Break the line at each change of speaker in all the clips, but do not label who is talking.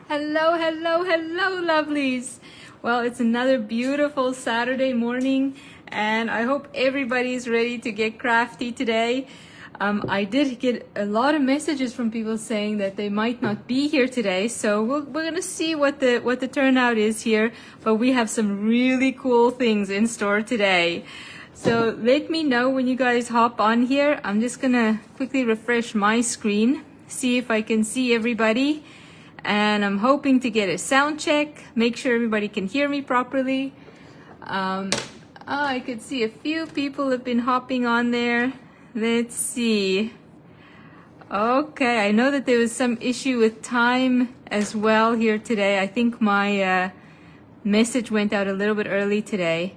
Hello, hello, hello, lovelies. Well, it's another beautiful Saturday morning, and I hope everybody's ready to get crafty today. I did get a lot of messages from people saying that they might not be here today, so we're gonna see what the turnout is here. But we have some really cool things in store today. So let me know when you guys hop on here. I'm just gonna quickly refresh my screen, see if I can see everybody. And I'm hoping to get a sound check, make sure everybody can hear me properly. I could see a few people have been hopping on there. Let's see. Okay, I know that there was some issue with time as well here today. I think my message went out a little bit early today.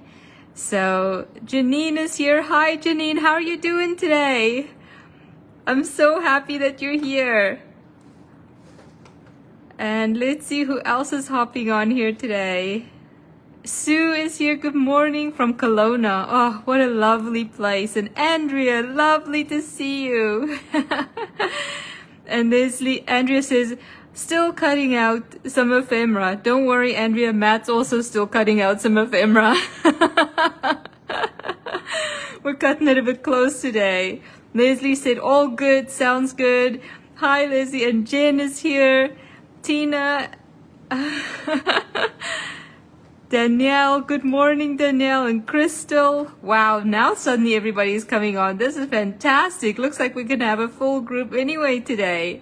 So Janine is here. Hi Janine, how are you doing today? I'm so happy that you're here. And let's see who else is hopping on here today. Sue is here. Good morning from Kelowna. Oh, what a lovely place. And Andrea, lovely to see you. And Leslie, Andrea says, still cutting out some ephemera. Don't worry, Andrea, Matt's also still cutting out some ephemera. We're cutting it a bit close today. Leslie said, all good, sounds good. Hi, Leslie. And Jen is here. Tina, Danielle, good morning, Danielle, and Crystal. Wow, now suddenly everybody's coming on. This is fantastic. Looks like we can have a full group anyway today.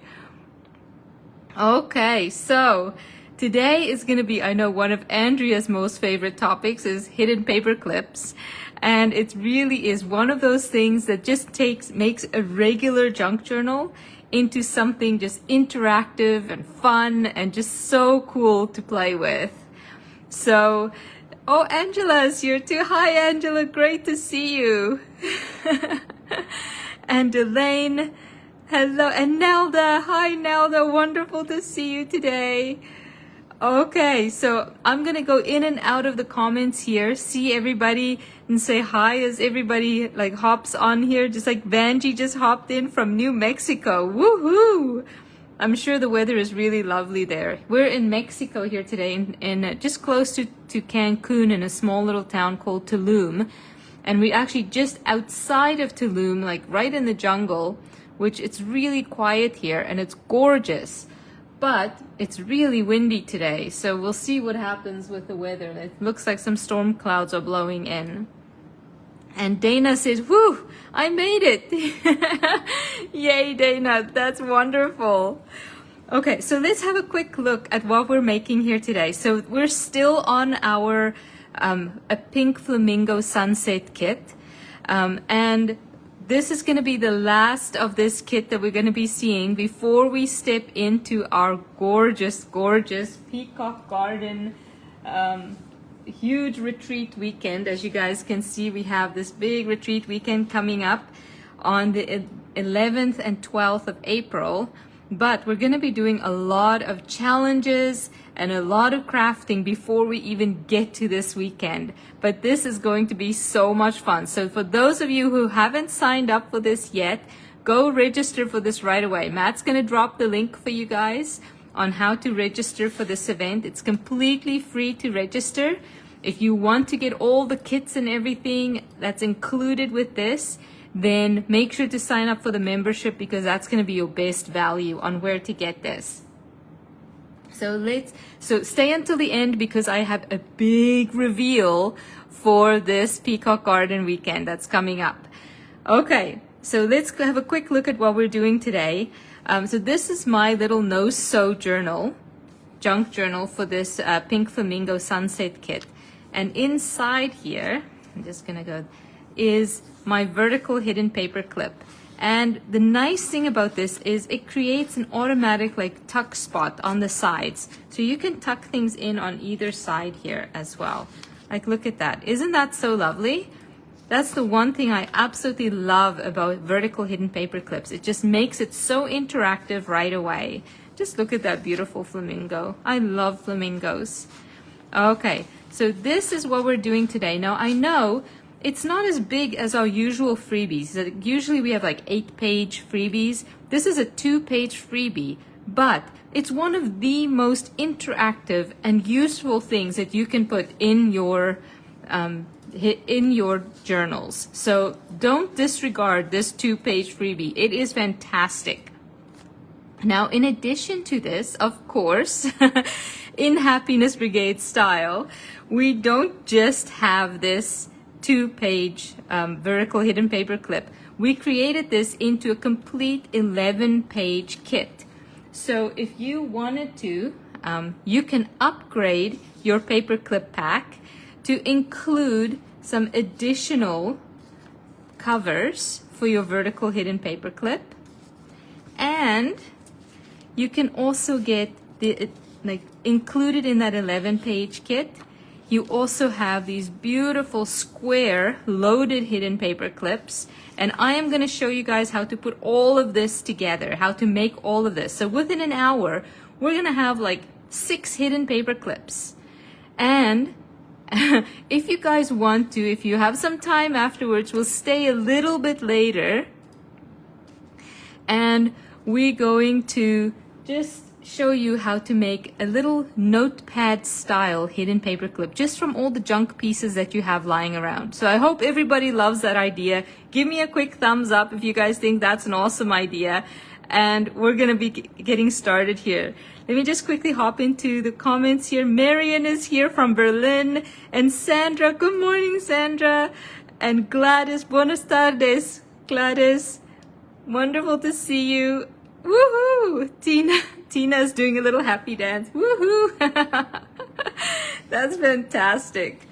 Okay, so today is going to be, I know one of Andrea's most favorite topics is hidden paper clips. And it really is one of those things that just makes a regular junk journal into something just interactive and fun and just so cool to play with. So, oh, Angela's here too. Hi, Angela. Great to see you. And Elaine, hello. And Nelda. Hi, Nelda. Wonderful to see you today. Okay, so I'm going to go in and out of the comments here, see everybody and say hi as everybody like hops on here. Just like Vanjie just hopped in from New Mexico. Woohoo! I'm sure the weather is really lovely there. We're in Mexico here today in just close to Cancun in a small little town called Tulum. And we're actually just outside of Tulum, like right in the jungle, which it's really quiet here and it's gorgeous. But it's really windy today, so we'll see what happens with the weather. It looks like some storm clouds are blowing in. And Dana says, whoo, I made it. Yay, Dana, that's wonderful. Okay, so let's have a quick look at what we're making here today. So we're still on our a Pink Flamingo Sunset kit. And this is going to be the last of this kit that we're going to be seeing before we step into our gorgeous, gorgeous Peacock Garden huge retreat weekend. As you guys can see, we have this big retreat weekend coming up on the 11th and 12th of April. But we're going to be doing a lot of challenges and a lot of crafting before we even get to this weekend. But this is going to be so much fun. So for those of you who haven't signed up for this yet, go register for this right away. Matt's going to drop the link for you guys on how to register for this event. It's completely free to register. If you want to get all the kits and everything that's included with this, then make sure to sign up for the membership because that's going to be your best value on where to get this. So stay until the end because I have a big reveal for this Peacock Garden weekend that's coming up. Okay, so let's have a quick look at what we're doing today. So this is my little no-sew journal, junk journal for this Pink Flamingo Sunset kit. And inside here, I'm just going to go, is my Vertical Hidden Paperclip. And the nice thing about this is it creates an automatic like tuck spot on the sides. So you can tuck things in on either side here as well. Like look at that. Isn't that so lovely? That's the one thing I absolutely love about Vertical Hidden Paperclips. It just makes it so interactive right away. Just look at that beautiful flamingo. I love flamingos. Okay, so this is what we're doing today. Now I know it's not as big as our usual freebies. Usually we have like 8-page freebies. This is a 2-page freebie. but it's one of the most interactive and useful things that you can put in your journals. So don't disregard this 2-page freebie. It is fantastic. Now, in addition to this, of course, in Happiness Brigade style, we don't just have this 2-page vertical hidden paperclip. We created this into a complete 11-page kit. So if you wanted to, you can upgrade your paperclip pack to include some additional covers for your vertical hidden paperclip. And you can also get included in that 11-page kit. You also have these beautiful square loaded hidden paper clips. And I am going to show you guys how to put all of this together, how to make all of this. So within an hour, we're going to have like 6 hidden paper clips. And if you guys want to, if you have some time afterwards, we'll stay a little bit later. And we're going to just show you how to make a little notepad style hidden paperclip just from all the junk pieces that you have lying around. So I hope everybody loves that idea. Give me a quick thumbs up if you guys think that's an awesome idea. And we're going to be getting started here. Let me just quickly hop into the comments here. Marian is here from Berlin. And Sandra, good morning, Sandra. And Gladys, buenas tardes, Gladys. Wonderful to see you. Woohoo! Tina's doing a little happy dance. Woohoo! That's fantastic.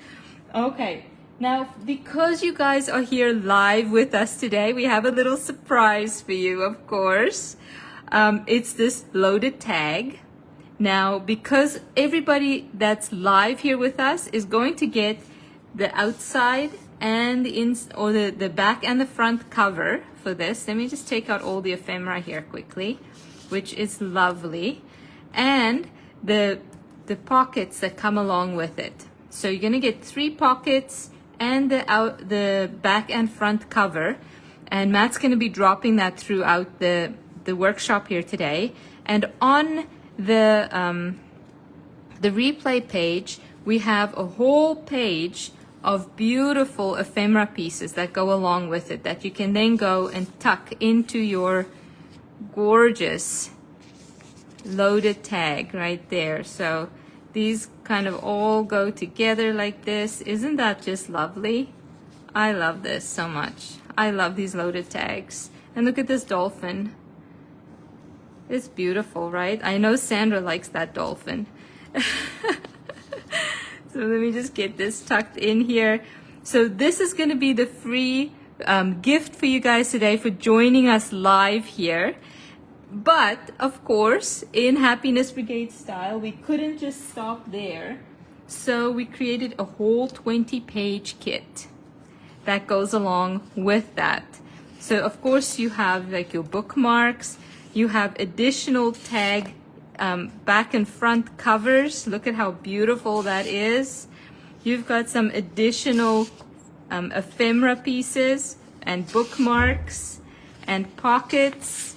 Okay, now because you guys are here live with us today, we have a little surprise for you, of course. It's this loaded tag. Now, because everybody that's live here with us is going to get the outside and the back and the front cover for this. Let me just take out all the ephemera here quickly, which is lovely, and the pockets that come along with it. So you're gonna get 3 pockets and the back and front cover, and Matt's gonna be dropping that throughout the workshop here today. And on the replay page, we have a whole page of beautiful ephemera pieces that go along with it that you can then go and tuck into your gorgeous loaded tag right there. So these kind of all go together like this. Isn't that just lovely? I love this so much. I love these loaded tags. And look at this dolphin. It's beautiful, right? I know Sandra likes that dolphin. So let me just get this tucked in here. So this is going to be the free gift for you guys today for joining us live here. But of course, in Happiness Brigade style, we couldn't just stop there. So we created a whole 20-page kit that goes along with that. So of course you have like your bookmarks, you have additional tag back and front covers. Look at how beautiful that is. You've got some additional ephemera pieces and bookmarks and pockets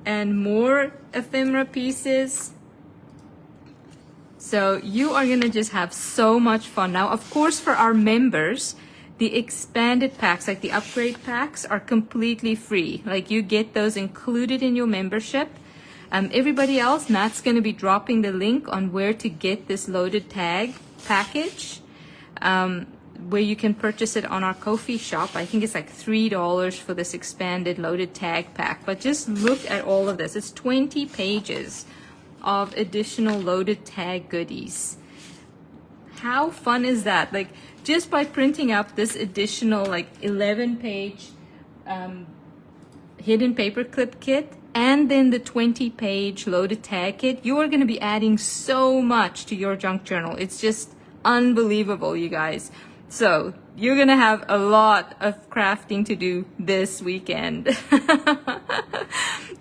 and more ephemera pieces. So you are going to just have so much fun. Now, of course, for our members, the expanded packs, like the upgrade packs, are completely free. Like you get those included in your membership. Everybody else, Matt's going to be dropping the link on where to get this loaded tag package, where you can purchase it on our Ko-fi shop. I think it's like $3 for this expanded loaded tag pack. But just look at all of this. It's 20 pages of additional loaded tag goodies. How fun is that? Like just by printing up this additional like 11-page hidden paperclip kit, and then the 20-page loaded tag kit, you are going to be adding so much to your junk journal. It's just unbelievable, you guys. So you're going to have a lot of crafting to do this weekend.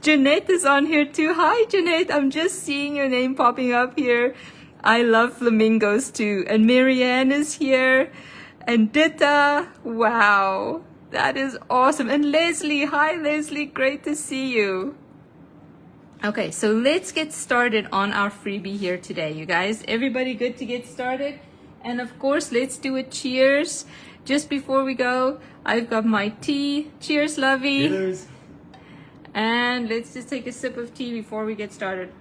Jeanette is on here too. Hi, Jeanette. I'm just seeing your name popping up here. I love flamingos too. And Marianne is here. And Ditta. Wow. That is awesome. And Leslie. Hi, Leslie. Great to see you. Okay, so let's get started on our freebie here today, you guys. Everybody good to get started? And of course, let's do a cheers. Just before we go, I've got my tea. Cheers, Lovey.
Cheers.
And let's just take a sip of tea before we get started.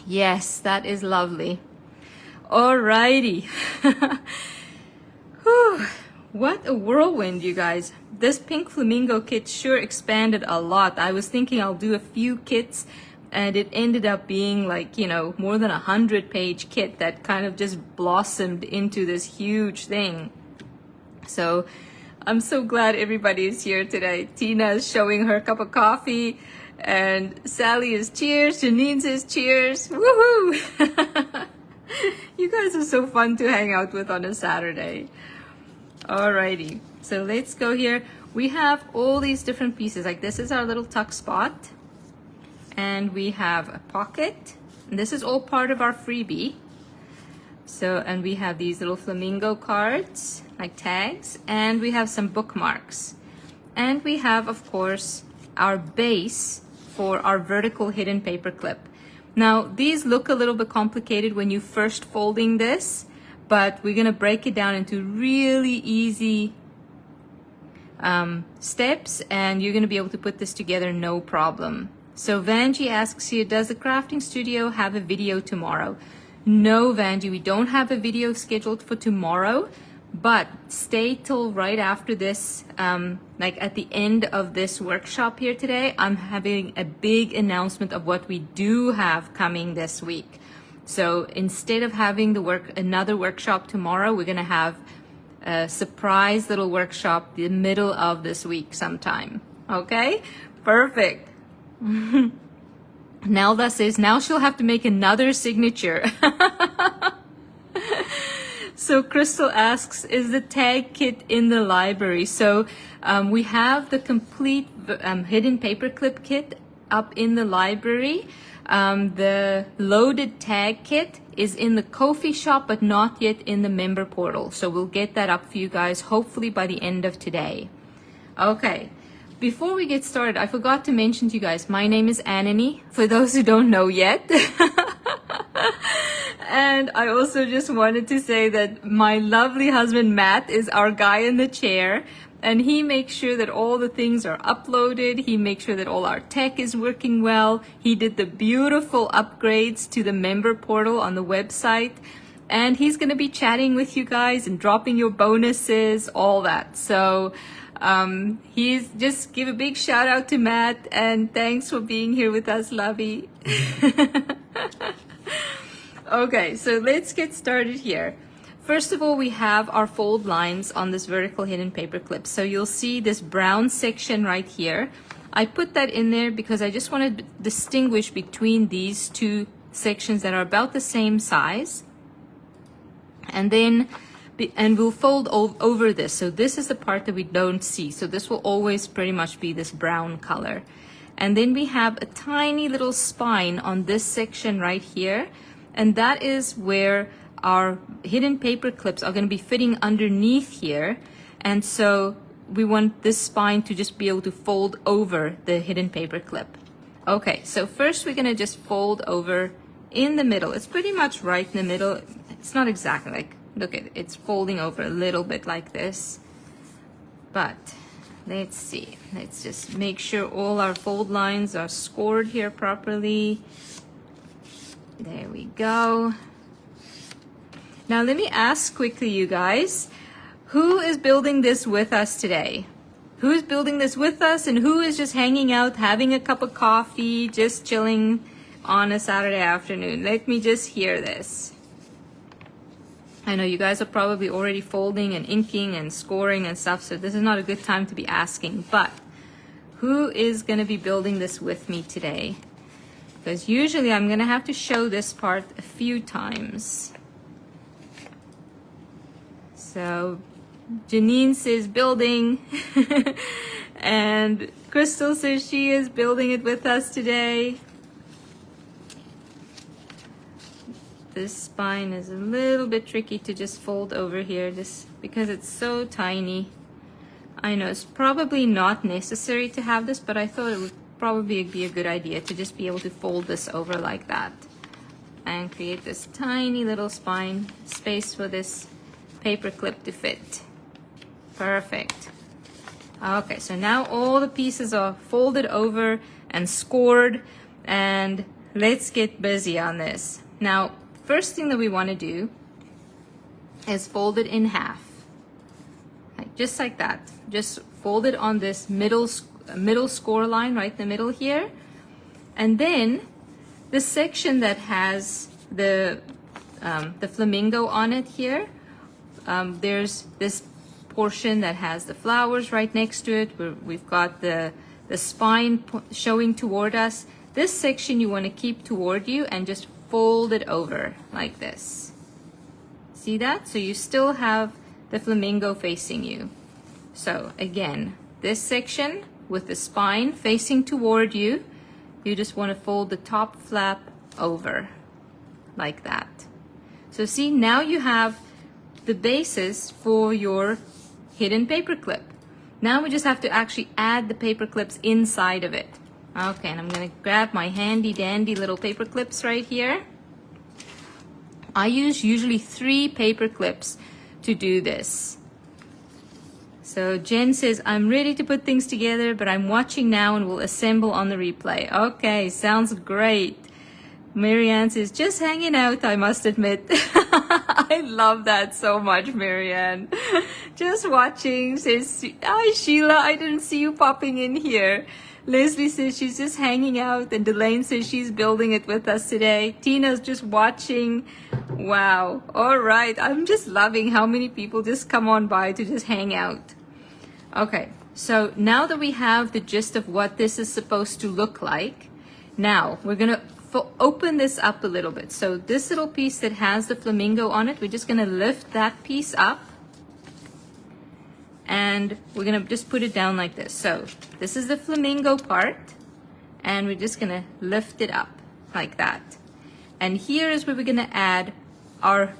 Yes, that is lovely. Alrighty. Whew. What a whirlwind, you guys. This Pink Flamingo kit sure expanded a lot. I was thinking I'll do a few kits, and it ended up being like, you know, more than 100-page kit that kind of just blossomed into this huge thing. So I'm so glad everybody is here today. Tina is showing her cup of coffee, and Sally is cheers. Janine says cheers. Woohoo! You guys are so fun to hang out with on a Saturday. Alrighty, so let's go here. We have all these different pieces. Like this is our little tuck spot, and we have a pocket, and this is all part of our freebie. So, and we have these little flamingo cards, like tags, and we have some bookmarks. And we have, of course, our base for our vertical hidden paperclip. Now, these look a little bit complicated when you first folding this, but we're gonna break it down into really easy steps, and you're gonna be able to put this together no problem. So Vanjie asks here, does the crafting studio have a video tomorrow? No, Vanjie, we don't have a video scheduled for tomorrow, but stay till right after this, like at the end of this workshop here today. I'm having a big announcement of what we do have coming this week. So instead of having another workshop tomorrow, we're gonna have a surprise little workshop the middle of this week sometime. Okay, perfect. Nelda says now she'll have to make another signature. So Crystal asks, is the tag kit in the library? So we have the complete hidden paperclip kit up in the library. The loaded tag kit is in the Ko-fi shop, but not yet in the member portal. So we'll get that up for you guys, hopefully by the end of today. Okay. Before we get started, I forgot to mention to you guys, my name is Anani, for those who don't know yet. And I also just wanted to say that my lovely husband, Matt, is our guy in the chair. And he makes sure that all the things are uploaded. He makes sure that all our tech is working well. He did the beautiful upgrades to the member portal on the website. And he's going to be chatting with you guys and dropping your bonuses, all that. So he's just give a big shout out to Matt, and thanks for being here with us, Lovey. Okay, so let's get started here. First of all, we have our fold lines on this vertical hidden paperclip. So you'll see this brown section right here. I put that in there because I just want to distinguish between these two sections that are about the same size. And then we'll fold over this. So this is the part that we don't see. So this will always pretty much be this brown color. And then we have a tiny little spine on this section right here. And that is where our hidden paper clips are going to be fitting underneath here. And so we want this spine to just be able to fold over the hidden paper clip. Okay, so first we're going to just fold over in the middle. It's pretty much right in the middle. It's not exactly like, look at it, it's folding over a little bit like this. But let's see, let's just make sure all our fold lines are scored here properly. There we go. Now let me ask quickly, you guys, who is building this with us today? Who's building this with us, and who is just hanging out, having a cup of coffee, just chilling on a Saturday afternoon? Let me just hear this. I know you guys are probably already folding and inking and scoring and stuff, so this is not a good time to be asking, but who is going to be building this with me today? Because usually I'm going to have to show this part a few times. So Janine says building, and Crystal says she is building it with us today. This spine is a little bit tricky to just fold over here just because it's so tiny. I know it's probably not necessary to have this, but I thought it would probably be a good idea to just be able to fold this over like that and create this tiny little spine space for this paper clip to fit. Perfect. Okay, so now all the pieces are folded over and scored, and let's get busy on this. Now, first thing that we want to do is fold it in half. Just like that. Just fold it on this middle score line right in the middle here. And then the section that has the flamingo on it here, there's this portion that has the flowers right next to it, where we've got the spine showing toward us. This section you want to keep toward you and just fold it over like this. See that? So you still have the flamingo facing you. So again, this section with the spine facing toward you, you just want to fold the top flap over like that. So see, now you have the basis for your hidden paper clip. Now we just have to actually add the paper clips inside of it. Okay, and I'm going to grab my handy dandy little paper clips right here. I use usually 3 paper clips to do this. So Jen says, I'm ready to put things together, but I'm watching now and will assemble on the replay. Okay, sounds great. Marianne says, just hanging out, I must admit. I love that so much, Marianne. Just watching, says, hi Sheila, I didn't see you popping in here. Leslie says she's just hanging out, and Delane says she's building it with us today. Tina's just watching. Wow. All right. I'm just loving how many people just come on by to just hang out. Okay. So now that we have the gist of what this is supposed to look like, now we're going to open this up a little bit. So this little piece that has the flamingo on it, we're just going to lift that piece up. And we're going to just put it down like this. So this is the flamingo part, and we're just going to lift it up like that. And here is where we're going to add our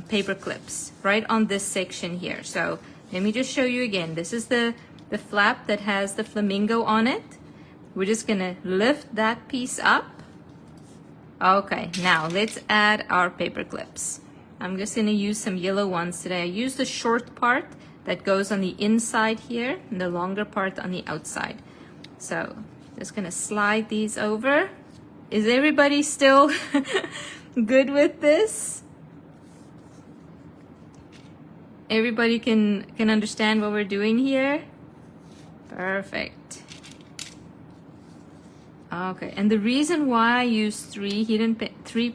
paper clips right on this section here. So let me just show you again. This is the flap that has the flamingo on it. We're just going to lift that piece up. Okay, now let's add our paper clips. I'm just going to use some yellow ones today. I used the short part that goes on the inside here and the longer part on the outside. So just gonna slide these over. Is everybody still good with this? Everybody can understand what we're doing here? Perfect. Okay, and the reason why I use 3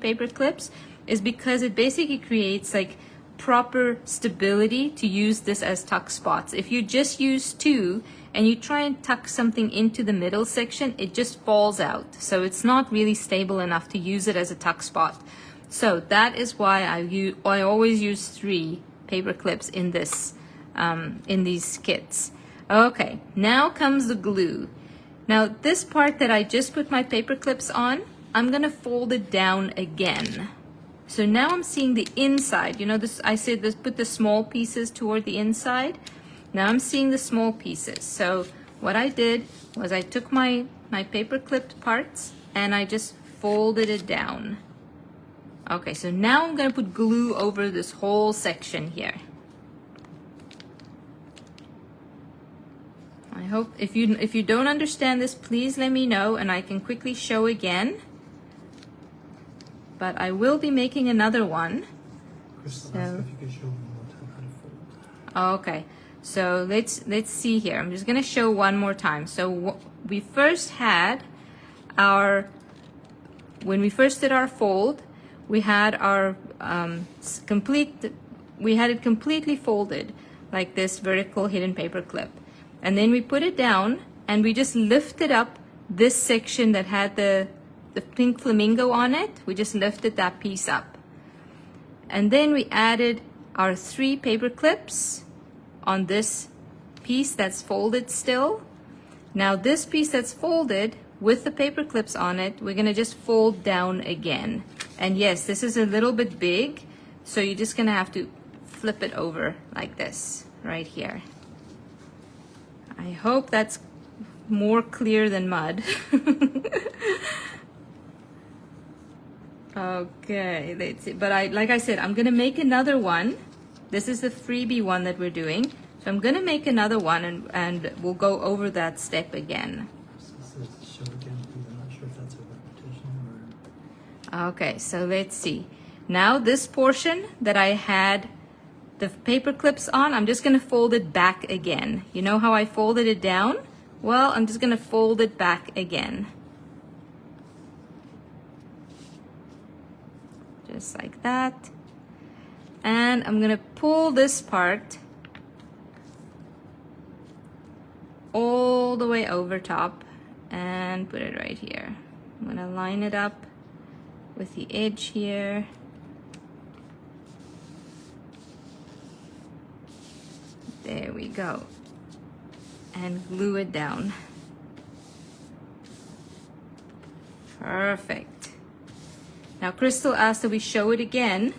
paper clips is because it basically creates like proper stability to use this as tuck spots. If you just use 2 and you try and tuck something into the middle section, it just falls out. So it's not really stable enough to use it as a tuck spot. So that is why I always use 3 paper clips in this in these kits. Okay, now comes the glue. Now this part that I just put my paper clips on, I'm gonna fold it down again. So now I'm seeing the inside. You know, this I said this, put the small pieces toward the inside. Now I'm seeing the small pieces. So what I did was I took my paper clipped parts and I just folded it down. Okay, so now I'm going to put glue over this whole section here. I hope if you don't understand this, please let me know and I can quickly show again. But I will be making another one.
Crystal asked if you could show me one more time how to fold.
Okay, so let's see here. I'm just going to show one more time. So we first had when we first did our fold, we had our we had it completely folded like this vertical hidden paper clip. And then we put it down and we just lifted up this section that had the pink flamingo on it. We just lifted that piece up. And then we added our 3 paper clips on this piece that's folded still. Now this piece that's folded with the paper clips on it, we're gonna just fold down again. And yes, this is a little bit big, so you're just gonna have to flip it over like this right here. I hope that's more clear than mud. Okay, let's see. But like I said, I'm gonna make another one. This is the freebie one that we're doing. So I'm gonna make another one and we'll go over that step again.
So it says show again, please. I'm not sure if that's a repetition or...
Okay, so let's see. Now this portion that I had the paper clips on, I'm just gonna fold it back again. You know how I folded it down? Well, I'm just gonna fold it back again. Just like that. And I'm gonna pull this part all the way over top and put it right here. I'm gonna line it up with the edge here. There we go. And glue it down. Perfect. Now Crystal asked that we show it again.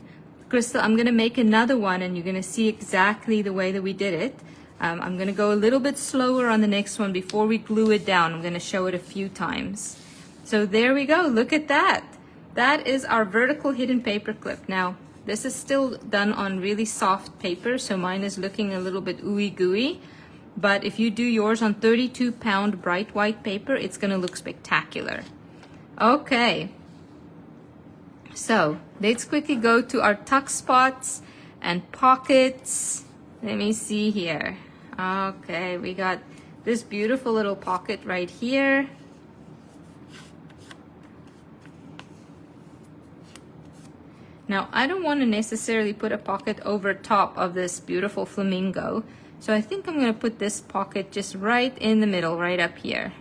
Crystal, I'm gonna make another one and you're gonna see exactly the way that we did it. I'm gonna go a little bit slower on the next one before we glue it down. I'm gonna show it a few times. So there we go, look at that. That is our vertical hidden paperclip. Now, this is still done on really soft paper, so mine is looking a little bit ooey gooey. But if you do yours on 32-pound bright white paper, it's gonna look spectacular. Okay. So let's quickly go to our tuck spots and pockets. Let me see here. Okay, we got this beautiful little pocket right here. Now, I don't want to necessarily put a pocket over top of this beautiful flamingo. So I think I'm going to put this pocket just right in the middle, right up here.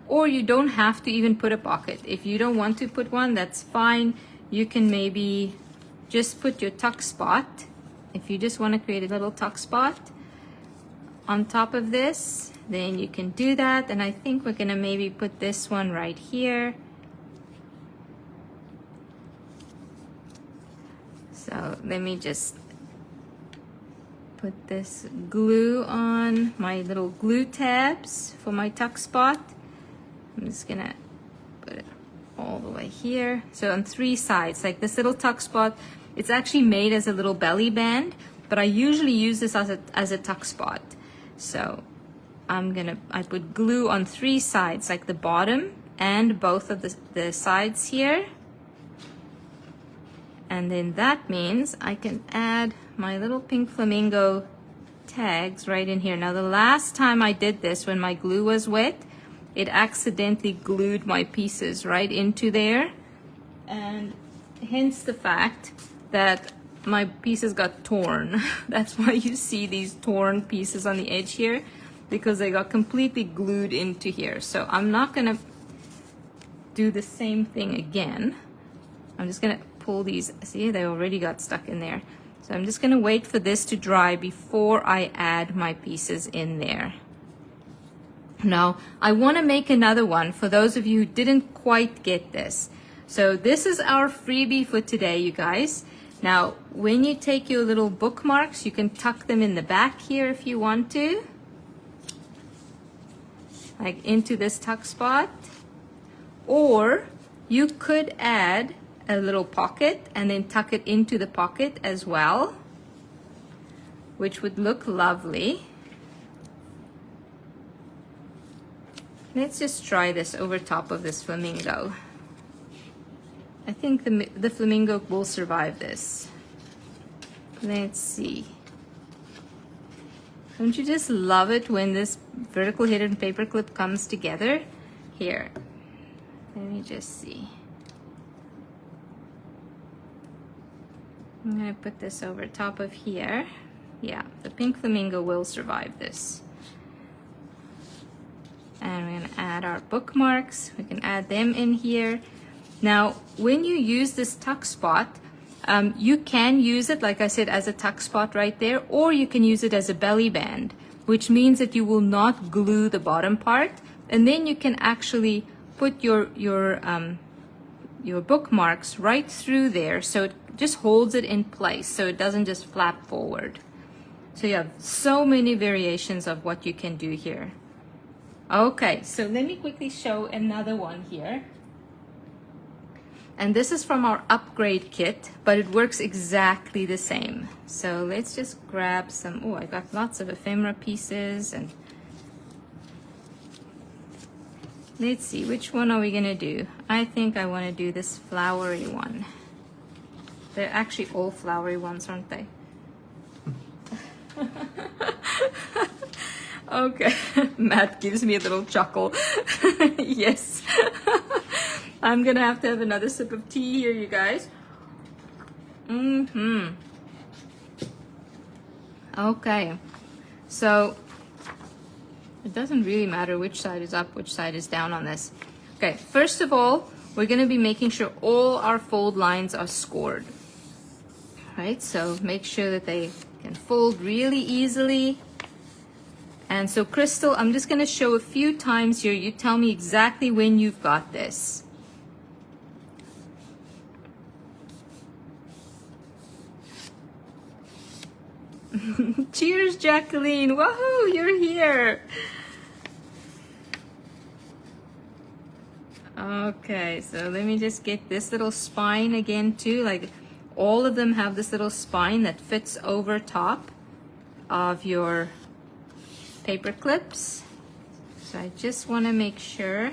Or you don't have to even put a pocket. If you don't want to put one, that's fine. You can maybe just put your tuck spot. If you just want to create a little tuck spot on top of this, then you can do that. And I think we're gonna maybe put this one right here. So let me just put this glue on my little glue tabs for my tuck spot. I'm just gonna put it all the way here. So on 3 sides, like this little tuck spot, it's actually made as a little belly band, but I usually use this as a tuck spot. So I put glue on 3 sides, like the bottom and both of the sides here. And then that means I can add my little pink flamingo tags right in here. Now the last time I did this, when my glue was wet, it accidentally glued my pieces right into there, and hence the fact that my pieces got torn. That's why you see these torn pieces on the edge here, because they got completely glued into here. So I'm not gonna do the same thing again. I'm just gonna pull these, see, they already got stuck in there. So I'm just gonna wait for this to dry before I add my pieces in there. Now, I wanna make another one for those of you who didn't quite get this. So this is our freebie for today, you guys. Now, when you take your little bookmarks, you can tuck them in the back here if you want to. Like into this tuck spot. Or you could add a little pocket and then tuck it into the pocket as well, which would look lovely. Let's just try this over top of this flamingo. I think the flamingo will survive this. Let's see. Don't you just love it when this vertical hidden paperclip comes together? Here, let me just see. I'm gonna put this over top of here. Yeah, the pink flamingo will survive this. And we're gonna add our bookmarks. We can add them in here. Now, when you use this tuck spot, you can use it, like I said, as a tuck spot right there, or you can use it as a belly band, which means that you will not glue the bottom part, and then you can actually put your bookmarks right through there, so it just holds it in place, so it doesn't just flap forward. So you have so many variations of what you can do here. Okay, so let me quickly show another one here. And this is from our upgrade kit, but it works exactly the same. So let's just grab some, oh, I got lots of ephemera pieces, and let's see, which one are we gonna do? I think I wanna do this flowery one. They're actually all flowery ones, aren't they? Okay, Matt gives me a little chuckle. Yes. I'm gonna have to have another sip of tea here, you guys. Okay, so it doesn't really matter which side is up, which side is down on this. Okay, first of all, we're gonna be making sure all our fold lines are scored. Right, so make sure that they can fold really easily. And so Crystal, I'm just gonna show a few times here. You tell me exactly when you've got this. Cheers, Jacqueline. Woohoo, you're here. Okay, so let me just get this little spine again too. Like all of them have this little spine that fits over top of your paper clips. So I just want to make sure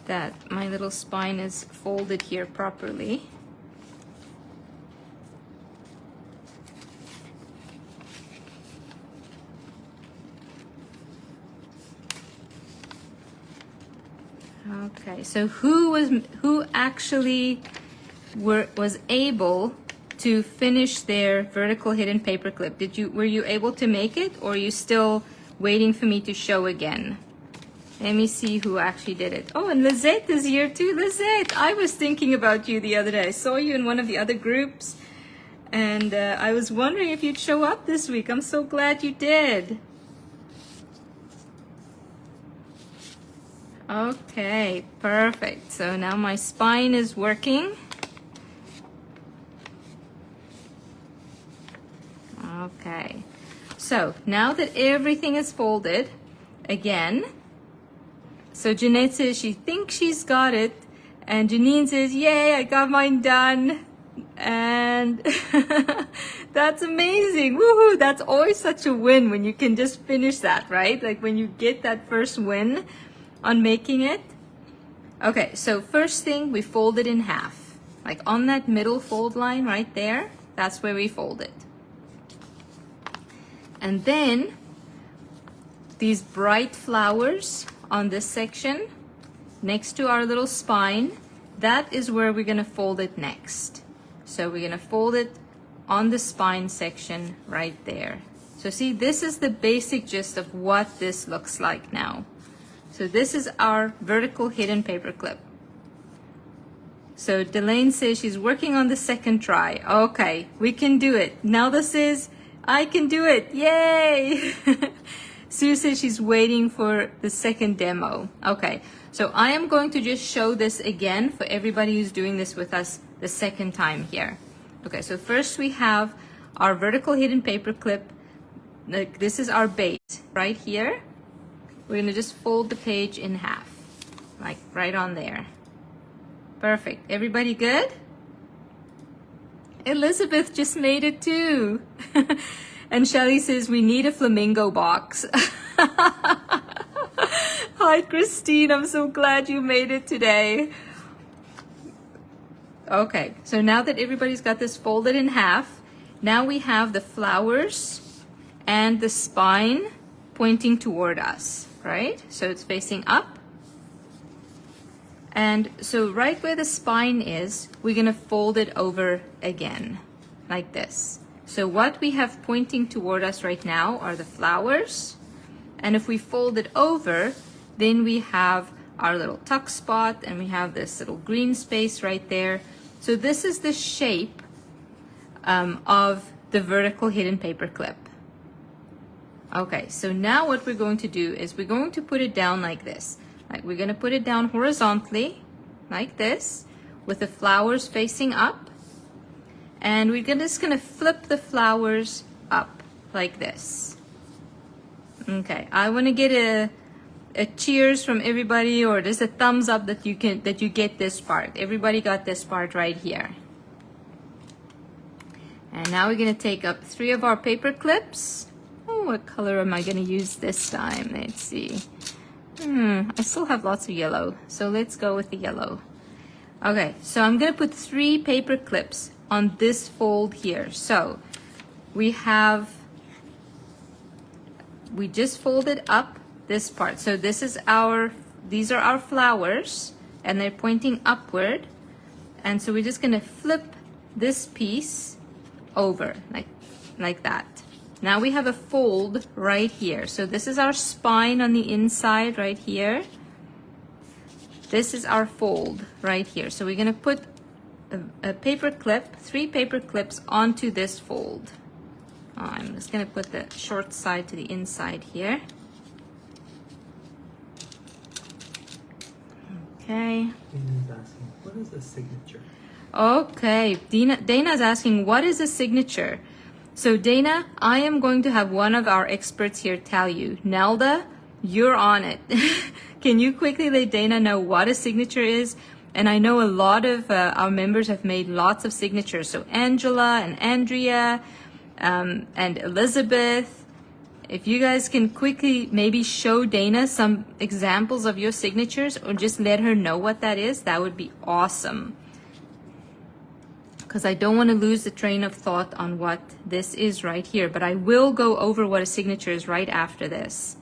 that my little spine is folded here properly. Okay, so who actually was able to finish their vertical hidden paperclip? Were you able to make it, or are you still waiting for me to show again? Let me see who actually did it. Oh, and Lizette is here too. Lizette, I was thinking about you the other day. I saw you in one of the other groups, and I was wondering if you'd show up this week. I'm so glad you did. Okay, perfect. So now my spine is working. Okay, so now that everything is folded, again, so Jeanette says she thinks she's got it, and Janine says, yay, I got mine done. And that's amazing. Woohoo, that's always such a win when you can just finish that, right? Like when you get that first win on making it. Okay, so first thing, we fold it in half. Like on that middle fold line right there, that's where we fold it. And then these bright flowers on this section next to our little spine, that is where we're gonna fold it next. So we're gonna fold it on the spine section right there. So see, this is the basic gist of what this looks like now. So this is our vertical hidden paperclip. So Delane says she's working on the second try. Okay, we can do it. Nelda says, I can do it. Yay! Sue says she's waiting for the second demo. Okay, so I am going to just show this again for everybody who's doing this with us the second time here. Okay, so first we have our vertical hidden paperclip. Like this is our base right here. We're gonna just fold the page in half, like right on there. Perfect. Everybody good? Elizabeth just made it too. And Shelly says we need a flamingo box. Hi Christine, I'm so glad you made it today. Okay, so now that everybody's got this folded in half, now we have the flowers and the spine pointing toward us. Right? So it's facing up. And so right where the spine is, we're going to fold it over again, like this. So what we have pointing toward us right now are the flowers. And if we fold it over, then we have our little tuck spot, and we have this little green space right there. So this is the shape of the vertical hidden paperclip. Okay, so now what we're going to do is we're going to put it down like this. Like we're going to put it down horizontally, like this, with the flowers facing up. And we're just gonna flip the flowers up like this. Okay, I wanna get a cheers from everybody, or just a thumbs up that you get this part. Everybody got this part right here. And now we're gonna take up 3 of our paper clips. Oh, what color am I gonna use this time? Let's see. I still have lots of yellow, so let's go with the yellow. Okay, so I'm gonna put 3 paper clips on this fold here. So we just folded up this part. So these are our flowers, and they're pointing upward. And so we're just gonna flip this piece over like that. Now we have a fold right here. So this is our spine on the inside right here. This is our fold right here. So we're gonna put a paper clip, 3 paper clips onto this fold. I'm just gonna put the short side to the inside here. Okay.
Dana's asking, what is a signature?
Okay, Dana's asking, what is a signature? So Dana, I am going to have one of our experts here tell you. Nelda, you're on it. Can you quickly let Dana know what a signature is? And I know a lot of our members have made lots of signatures. So Angela and Andrea and Elizabeth, if you guys can quickly maybe show Dana some examples of your signatures, or just let her know what that is, that would be awesome. Because I don't want to lose the train of thought on what this is right here, but I will go over what a signature is right after this.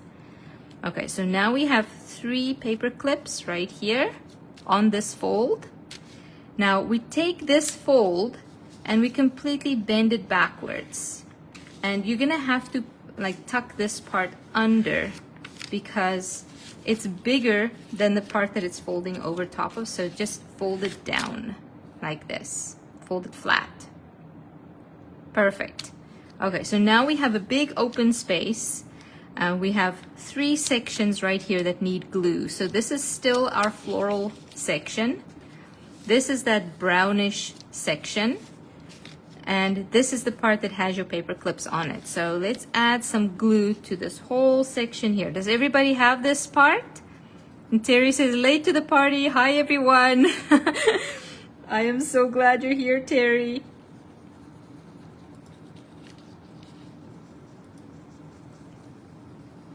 Okay, so now we have 3 paper clips right here on this fold. Now we take this fold and we completely bend it backwards. And you're gonna have to like tuck this part under because it's bigger than the part that it's folding over top of, so just fold it down like this. Fold it flat. Perfect. Okay, so now we have a big open space. We have 3 sections right here that need glue. So this is still our floral section. This is that brownish section. And this is the part that has your paper clips on it. So let's add some glue to this whole section here. Does everybody have this part? And Terry says, late to the party. Hi, everyone. I am so glad you're here, Terry.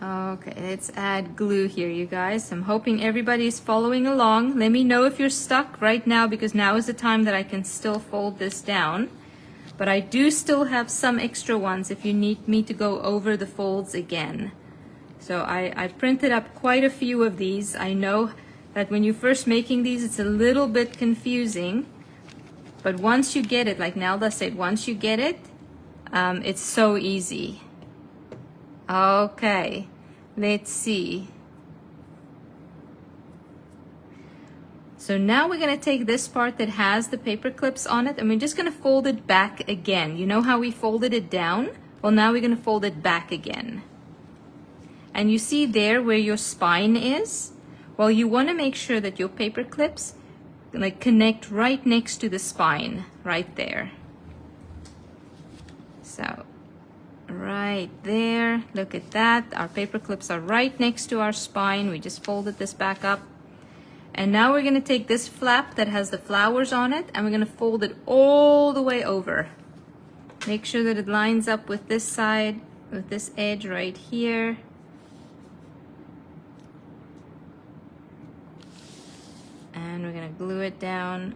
Okay, let's add glue here, you guys. I'm hoping everybody's following along. Let me know if you're stuck right now, because now is the time that I can still fold this down. But I do still have some extra ones if you need me to go over the folds again. So I printed up quite a few of these. I know that when you're first making these, it's a little bit confusing. But once you get it, like Nelda said, once you get it, it's so easy. Okay, let's see. So now we're going to take this part that has the paper clips on it, and we're just going to fold it back again. You know how we folded it down? Well, now we're going to fold it back again. And you see there where your spine is? Well, you want to make sure that your paper clips like connect right next to the spine, right there. So right there, look at that. Our paper clips are right next to our spine. We just folded this back up. And now we're going to take this flap that has the flowers on it, and we're going to fold it all the way over. Make sure that it lines up with this side, with this edge right here. And we're going to glue it down.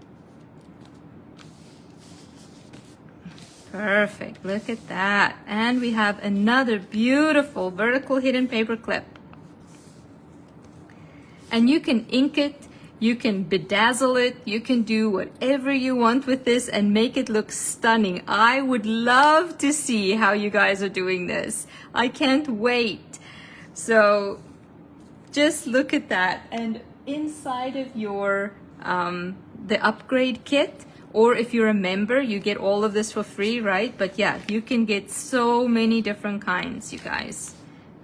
Perfect, look at that. And we have another beautiful vertical hidden paper clip. And you can ink it, you can bedazzle it, you can do whatever you want with this and make it look stunning. I would love to see how you guys are doing this. I can't wait. So just look at that. And inside of your the upgrade kit, or if you're a member, you get all of this for free, right? But yeah, you can get so many different kinds, you guys.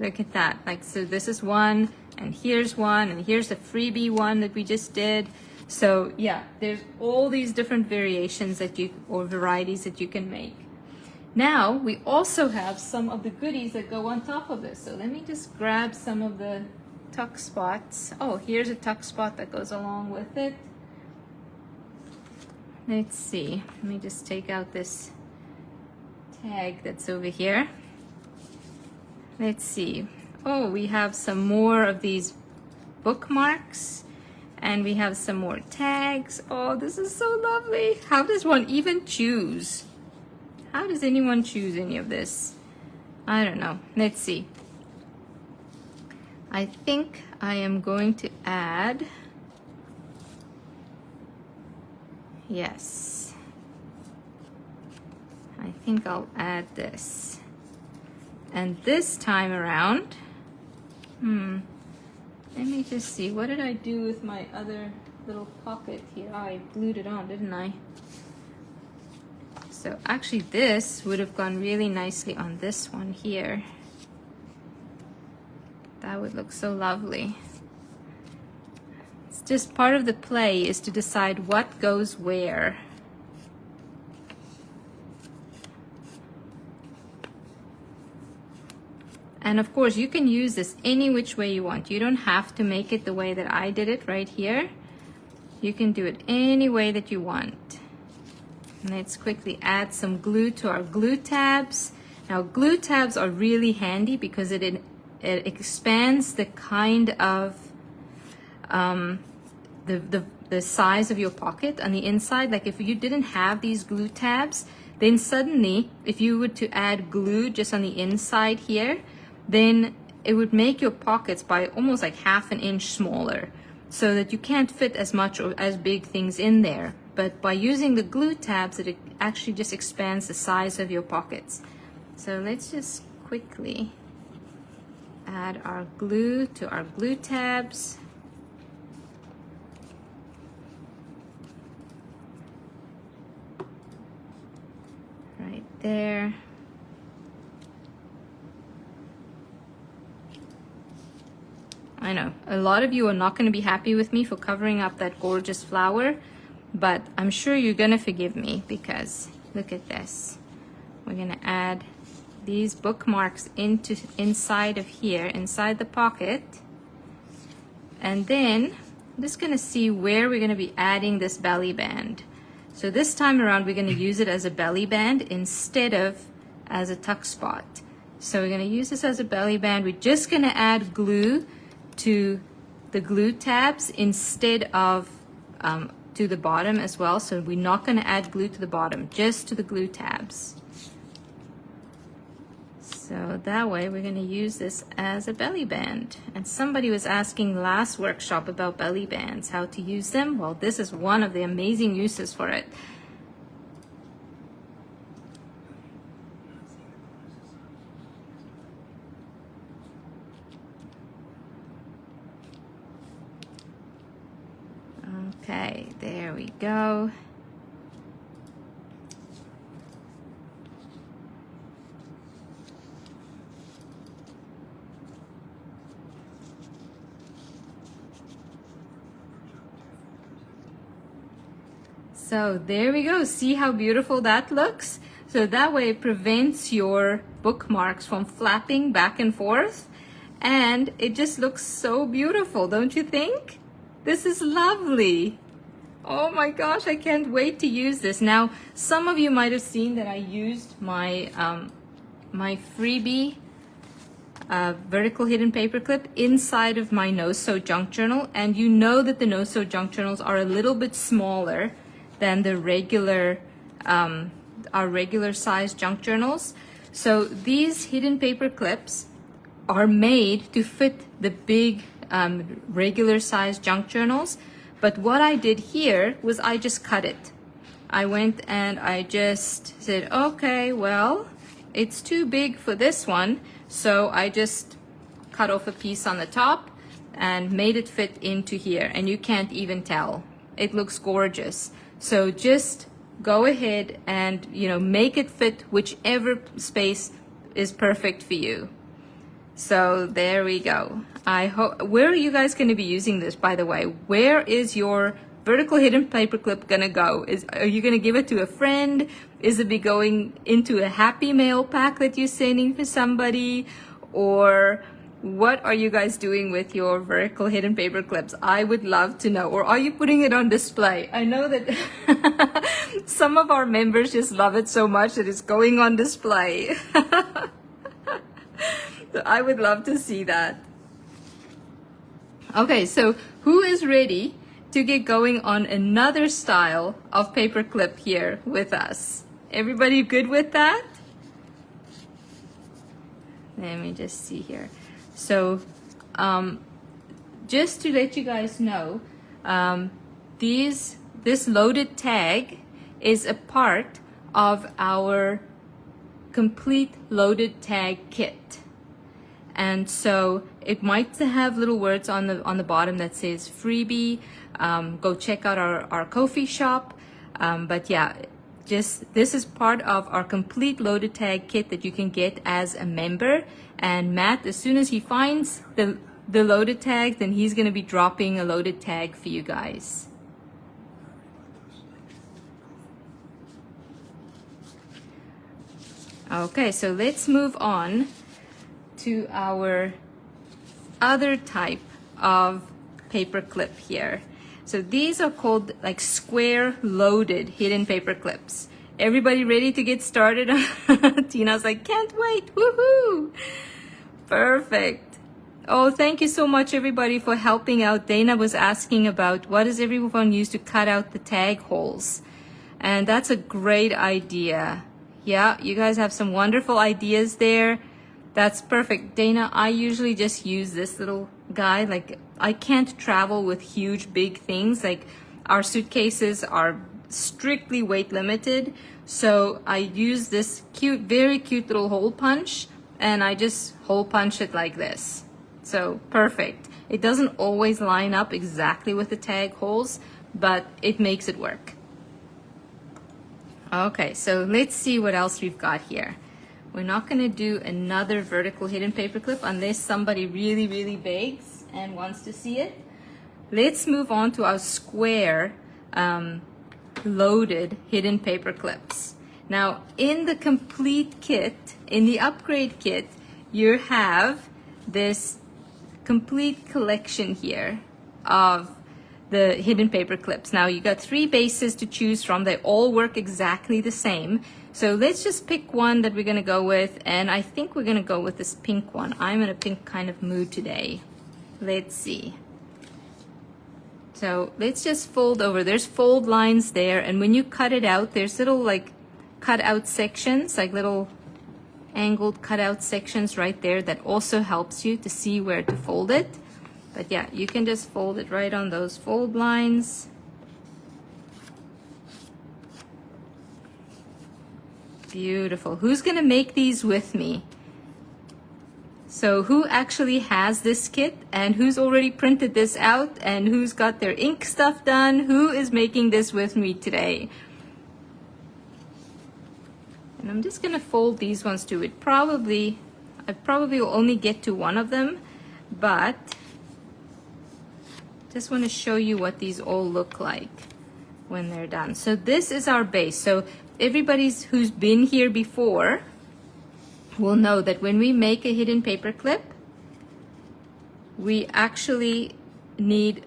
Look at that. Like, so this is one, and here's one, and here's the freebie one that we just did. So yeah, there's all these different variations that you, or varieties that you can make. Now we also have some of the goodies that go on top of this. So let me just grab some of the tuck spots. Oh, here's a tuck spot that goes along with it. Let's see, let me just take out this tag that's over here. Let's see. Oh, we have some more of these bookmarks, and we have some more tags. Oh, this is so lovely. How does one even choose? How does anyone choose any of this? I don't know. Let's see. I think I am going to add, yes, I think I'll add this. And this time around, let me just see, what did I do with my other little pocket here? Oh, I glued it on, didn't I? So actually this would have gone really nicely on this one here. That would look so lovely. It's just part of the play is to decide what goes where. And of course you can use this any which way you want. You don't have to make it the way that I did it right here. You can do it any way that you want. Let's quickly add some glue to our glue tabs. Now glue tabs are really handy because it expands the kind of the size of your pocket on the inside. Like if you didn't have these glue tabs, then suddenly if you were to add glue just on the inside here, then it would make your pockets by almost like ½ an inch smaller, so that you can't fit as much or as big things in there. But by using the glue tabs, it actually just expands the size of your pockets. So let's just quickly add our glue to our glue tabs. Right there. I know, a lot of you are not going to be happy with me for covering up that gorgeous flower, but I'm sure you're going to forgive me because look at this. We're going to add these bookmarks inside of here, inside the pocket. And then I'm just going to see where we're going to be adding this belly band. So this time around, we're going to use it as a belly band instead of as a tuck spot. So we're going to use this as a belly band. We're just going to add glue to the glue tabs instead of to the bottom as well. So we're not going to add glue to the bottom, just to the glue tabs. So that way we're going to use this as a belly band. And somebody was asking last workshop about belly bands, how to use them. Well, this is one of the amazing uses for it. Okay, there we go. So there we go. See how beautiful that looks? So that way it prevents your bookmarks from flapping back and forth. And it just looks so beautiful, don't you think? This is lovely. Oh my gosh, I can't wait to use this. Now, some of you might have seen that I used my my freebie Vertical Hidden Paperclip inside of my No Sew Junk Journal, and you know that the No Sew Junk Journals are a little bit smaller than the regular our regular size junk journals. So these hidden paper clips are made to fit the big regular size junk journals. But what I did here was I just cut it. I went and I just said, okay, well, it's too big for this one. So I just cut off a piece on the top and made it fit into here. And you can't even tell. It looks gorgeous. So just go ahead and, you know, make it fit whichever space is perfect for you. So there we go. I hope, where are you guys going to be using this, by the way? Where is your Vertical Hidden Paperclip gonna go? Are you gonna give it to a friend? Is it be going into a happy mail pack that you're sending for somebody? Or what are you guys doing with your Vertical Hidden Paperclips? I would love to know. Or are you putting it on display? I know that some of our members just love it so much that it's going on display. So I would love to see that. Okay, so who is ready to get going on another style of paperclip here with us? Everybody good with that? Let me just see here. So just to let you guys know, this loaded tag is a part of our complete loaded tag kit. And so it might have little words on the bottom that says freebie. Go check out our Ko-fi shop. But yeah, this is part of our complete loaded tag kit that you can get as a member. And Matt, as soon as he finds the loaded tag, then he's going to be dropping a loaded tag for you guys. Okay, so let's move on to our other type of paperclip here. So these are called like square loaded hidden paperclips. Everybody ready to get started? Tina's like, can't wait, woohoo! Perfect. Oh, thank you so much everybody for helping out. Dana was asking about what does everyone use to cut out the tag holes? And that's a great idea. Yeah, you guys have some wonderful ideas there. That's perfect. Dana, I usually just use this little guy. Like, I can't travel with huge, big things. Like, our suitcases are strictly weight limited. So I use this cute, very cute little hole punch, and I just hole punch it like this. So perfect. It doesn't always line up exactly with the tag holes, but it makes it work. Okay, so let's see what else we've got here. We're not going to do another vertical hidden paperclip unless somebody really, really begs and wants to see it. Let's move on to our square loaded hidden paperclips. Now, in the complete kit, in the upgrade kit, you have this complete collection here of the hidden paperclips. Now, you got 3 bases to choose from. They all work exactly the same. So let's just pick one that we're going to go with, and I think we're going to go with this pink one. I'm in a pink kind of mood today. Let's see. So let's just fold over. There's fold lines there, and when you cut it out, there's little like cut out sections, like little angled cut out sections right there that also helps you to see where to fold it. But yeah, you can just fold it right on those fold lines. Beautiful. Who's gonna make these with me? So who actually has this kit, and who's already printed this out, and who's got their ink stuff done? Who is making this with me today? And I'm just gonna fold these ones too. I probably will only get to one of them, but just want to show you what these all look like when they're done. So this is our base. So everybody who's been here before will know that when we make a hidden paperclip, we actually need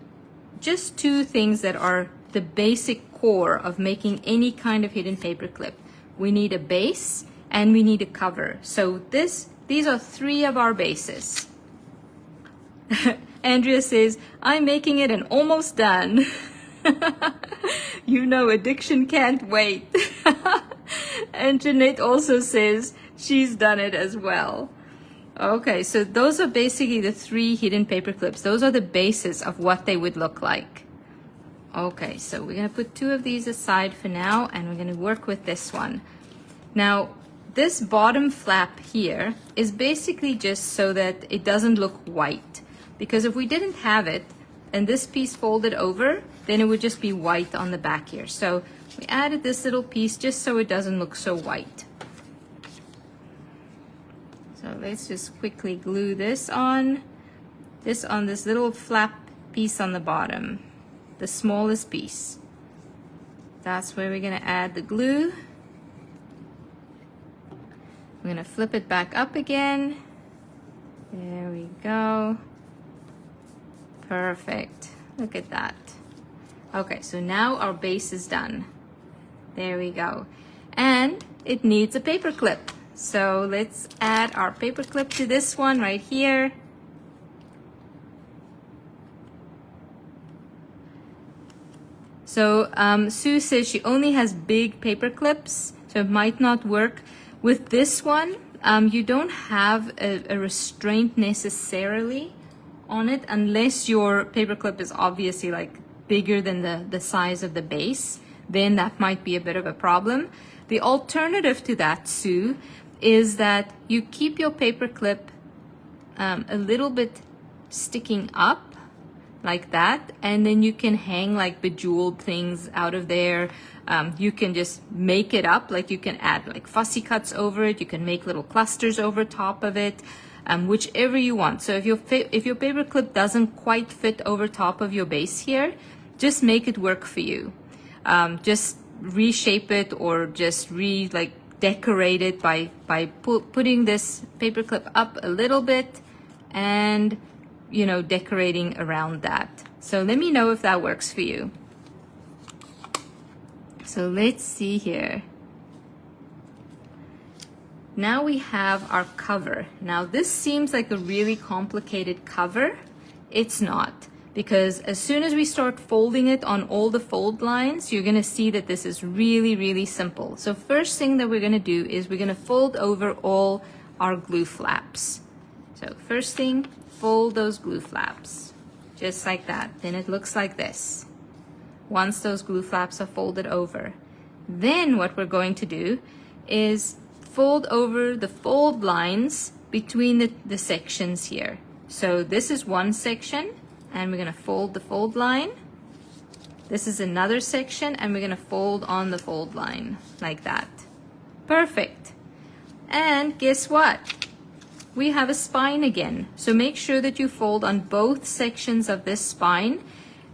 just 2 things that are the basic core of making any kind of hidden paperclip. We need a base and we need a cover. So these are 3 of our bases. Andrea says, I'm making it and almost done. You know, addiction can't wait. And Jeanette also says she's done it as well. Okay, so those are basically the 3 hidden paperclips. Those are the bases of what they would look like. Okay, so we're going to put 2 of these aside for now, and we're going to work with this one. Now, this bottom flap here is basically just so that it doesn't look white. Because if we didn't have it, and this piece folded over, then it would just be white on the back here. So we added this little piece just so it doesn't look so white. So let's just quickly glue this on this little flap piece on the bottom. the smallest piece. That's where we're gonna add the glue. We're gonna flip it back up again. There we go. Perfect. Look at that. Okay, so now our base is done. There we go. And it needs a paper clip. So let's add our paper clip to this one right here. So Sue says she only has big paper clips, so it might not work. With this one, you don't have a restraint necessarily on it unless your paper clip is obviously like bigger than the size of the base. Then that might be a bit of a problem. The alternative to that, Sue, is that you keep your paper clip a little bit sticking up like that, and then you can hang like bejeweled things out of there. You can just make it up, like you can add like fussy cuts over it, you can make little clusters over top of it, whichever you want. So if your paper clip doesn't quite fit over top of your base here, just make it work for you. Just reshape it or just decorate it by putting this paper clip up a little bit and decorating around that. So let me know if that works for you. So let's see here. Now we have our cover. Now this seems like a really complicated cover. It's not, because as soon as we start folding it on all the fold lines, you're gonna see that this is really, really simple. So first thing that we're gonna do is we're gonna fold over all our glue flaps. So first thing, fold those glue flaps, just like that. Then it looks like this. Once those glue flaps are folded over, then what we're going to do is fold over the fold lines between the sections here. So this is one section, and we're gonna fold the fold line. This is another section, and we're gonna fold on the fold line, like that. Perfect. And guess what? We have a spine again. So make sure that you fold on both sections of this spine.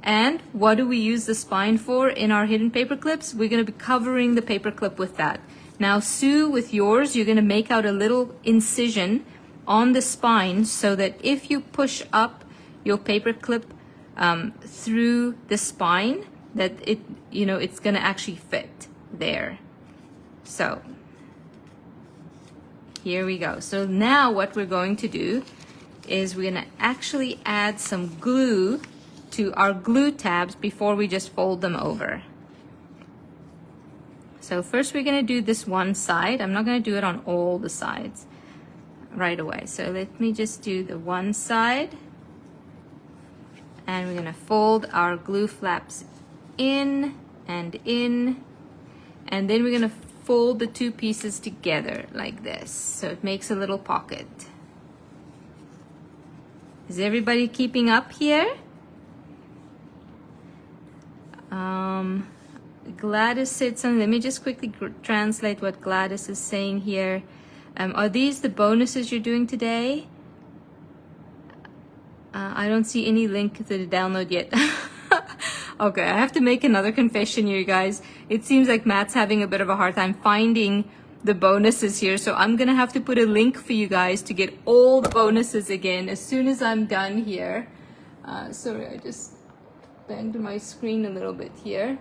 And what do we use the spine for in our hidden paper clips? We're gonna be covering the paper clip with that. Now Sue, with yours, you're gonna make out a little incision on the spine so that if you push up your paper clip through the spine, that it's gonna actually fit there. So here we go. So now what we're going to do is we're gonna actually add some glue to our glue tabs before we just fold them over. So first we're gonna do this one side. I'm not gonna do it on all the sides right away. So let me just do the one side. And we're gonna fold our glue flaps in, and then we're gonna fold the two pieces together like this, so it makes a little pocket. Is everybody keeping up here? Gladys said something. Let me just quickly translate what Gladys is saying here. Are these the bonuses you're doing today? I don't see any link to the download yet. Okay, I have to make another confession here, you guys. It seems like Matt's having a bit of a hard time finding the bonuses here, so I'm gonna have to put a link for you guys to get all the bonuses again as soon as I'm done here. Sorry, I just banged my screen a little bit here.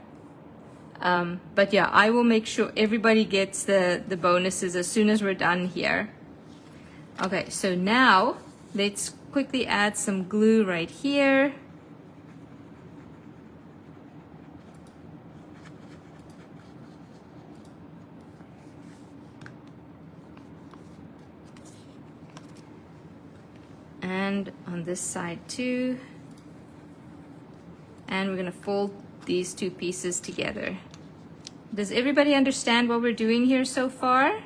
But yeah, I will make sure everybody gets the bonuses as soon as we're done here. Okay, so now let's quickly add some glue right here. And on this side too. And we're gonna fold these two pieces together. Does everybody understand what we're doing here so far?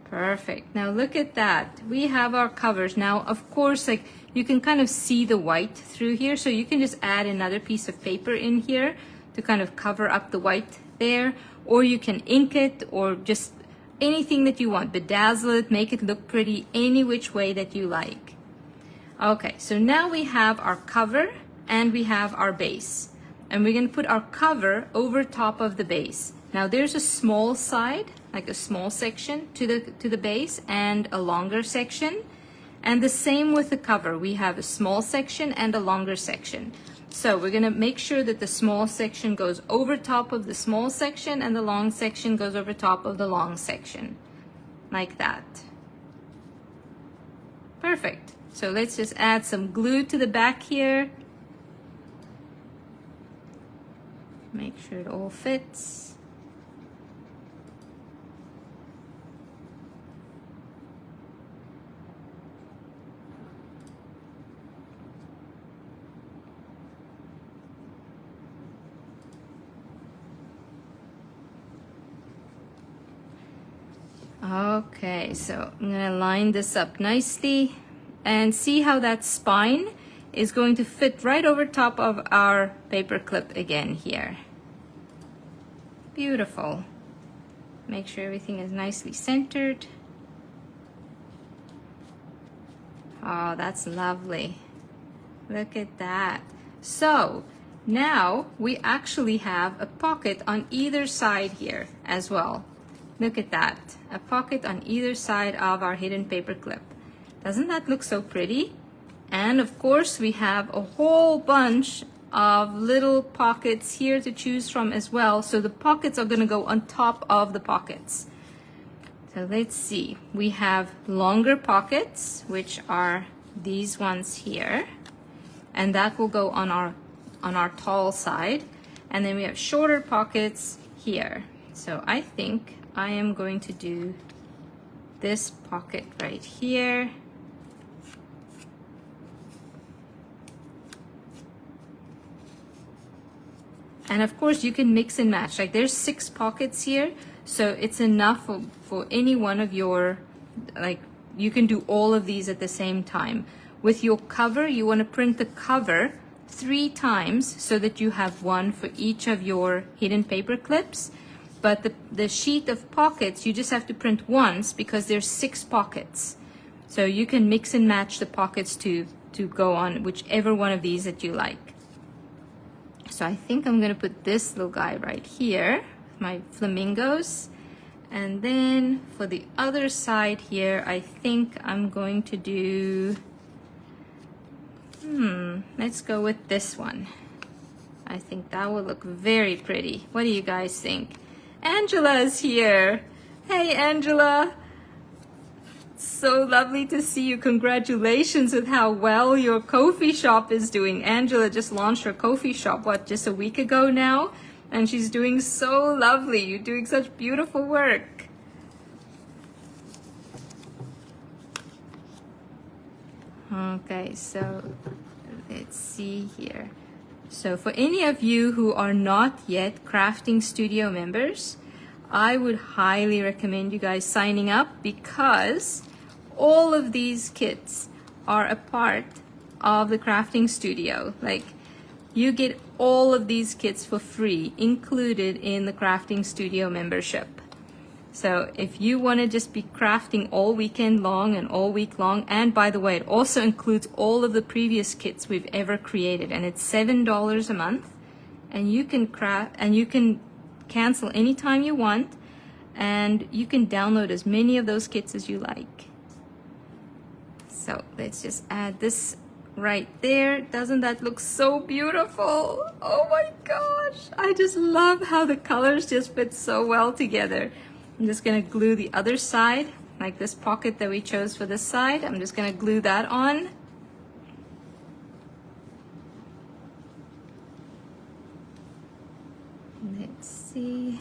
Perfect. Now look at that. We have our covers. Now, of course, like you can kind of see the white through here, so you can just add another piece of paper in here to kind of cover up the white there, or you can ink it or just anything that you want. Bedazzle it, make it look pretty, any which way that you like. Okay, so now we have our cover and we have our base. And we're going to put our cover over top of the base. Now there's a small side, like a small section to the base and a longer section. And the same with the cover. We have a small section and a longer section. So we're going to make sure that the small section goes over top of the small section and the long section goes over top of the long section. Like that. Perfect. So let's just add some glue to the back here. Make sure it all fits. Okay, so I'm going to line this up nicely and see how that spine is going to fit right over top of our paper clip again here. Beautiful. Make sure everything is nicely centered. Oh, that's lovely. Look at that. So now we actually have a pocket on either side here as well. Look at that. A pocket on either side of our hidden paper clip. Doesn't that look so pretty? And of course we have a whole bunch of little pockets here to choose from as well. So the pockets are going to go on top of the pockets. So let's see. We have longer pockets, which are these ones here. And that will go on our tall side. And then we have shorter pockets here. So I think I am going to do this pocket right here. And of course you can mix and match. Like there's 6 pockets here, so it's enough for any one of your, like you can do all of these at the same time. With your cover, you want to print the cover 3 times so that you have one for each of your hidden paper clips. But the sheet of pockets, you just have to print once because there's 6 pockets. So you can mix and match the pockets to go on whichever one of these that you like. So I think I'm going to put this little guy right here, my flamingos. And then for the other side here, I think I'm going to do, let's go with this one. I think that will look very pretty. What do you guys think? Angela's here. Hey, Angela. So lovely to see you. Congratulations with how well your coffee shop is doing. Angela just launched her coffee shop, just a week ago now? And she's doing so lovely. You're doing such beautiful work. Okay, so let's see here. So for any of you who are not yet Crafting Studio members, I would highly recommend you guys signing up because all of these kits are a part of the Crafting Studio. Like you get all of these kits for free included in the Crafting Studio membership. So if you want to just be crafting all weekend long and all week long, and by the way, it also includes all of the previous kits we've ever created, and it's $7 a month, and you can craft and you can cancel anytime you want, and you can download as many of those kits as you like. So let's just add this right there. Doesn't that look so beautiful? Oh my gosh, I just love how the colors just fit so well together. I'm just going to glue the other side, like this pocket that we chose for this side. I'm just going to glue that on. Let's see.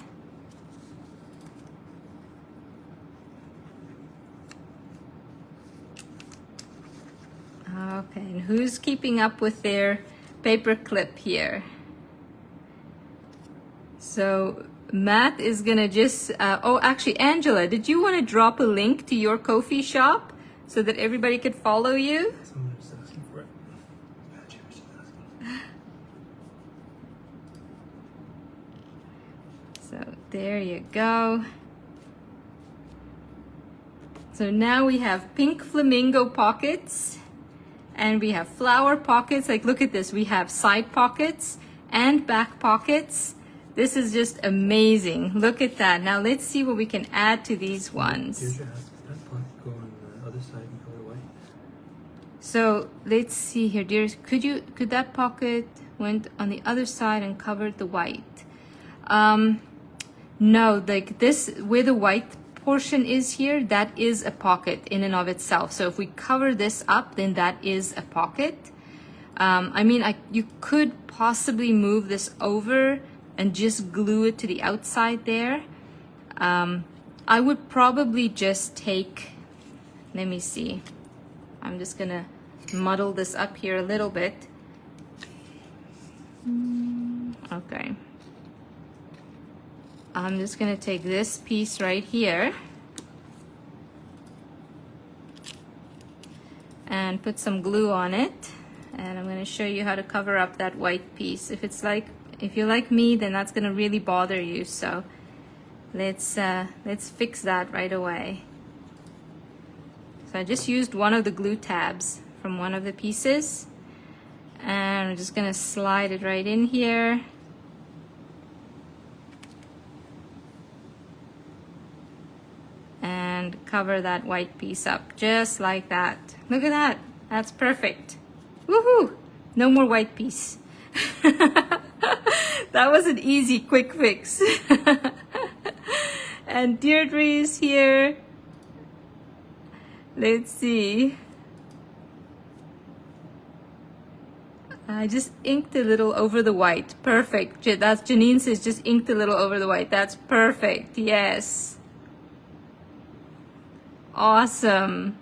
Okay, and who's keeping up with their paper clip here? So Matt is gonna just, oh, actually, Angela, did you want to drop a link to your coffee shop so that everybody could follow you?
Someone was asking for it. Gotcha, she's asking.
So there you go. So now we have pink flamingo pockets and we have flower pockets. Like look at this, we have side pockets and back pockets. This is just amazing. Look at that. Now let's see what we can add to these ones.
Did you ask that pocket go on the other side and color white?
So let's see here, dear. Could that pocket went on the other side and covered the white? No, like this, where the white portion is here, that is a pocket in and of itself. So if we cover this up, then that is a pocket. I mean, you could possibly move this over and just glue it to the outside there. I would probably just take, let me see. I'm just gonna muddle this up here a little bit. Okay. I'm just gonna take this piece right here and put some glue on it. And I'm gonna show you how to cover up that white piece. If you're like me, then that's gonna really bother you. So let's fix that right away. So I just used one of the glue tabs from one of the pieces, and I'm just gonna slide it right in here. And cover that white piece up just like that. Look at that. That's perfect. Woohoo! No more white piece. That was an easy, quick fix. And Deirdre is here. Let's see. I just inked a little over the white. Perfect. That's Janine says just inked a little over the white. That's perfect. Yes. Awesome.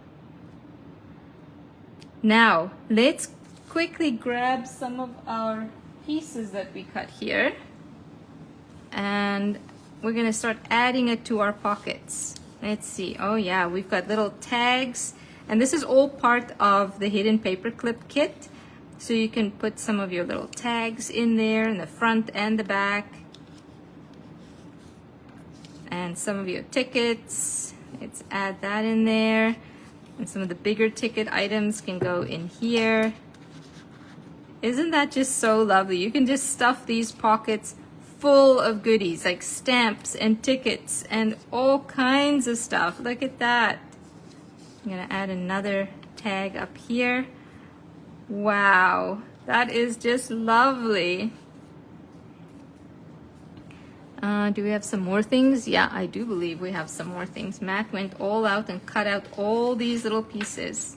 Now, let's quickly grab some of our pieces that we cut here. And we're going to start adding it to our pockets. Let's see. Oh yeah, we've got little tags. And this is all part of the Hidden Paperclip kit. So you can put some of your little tags in there in the front and the back. And some of your tickets. Let's add that in there. And some of the bigger ticket items can go in here. Isn't that just so lovely? You can just stuff these pockets full of goodies like stamps and tickets and all kinds of stuff. Look at that. I'm gonna add another tag up here. Wow, that is just lovely. Do we have some more things? Yeah, I do believe we have some more things. Matt went all out and cut out all these little pieces.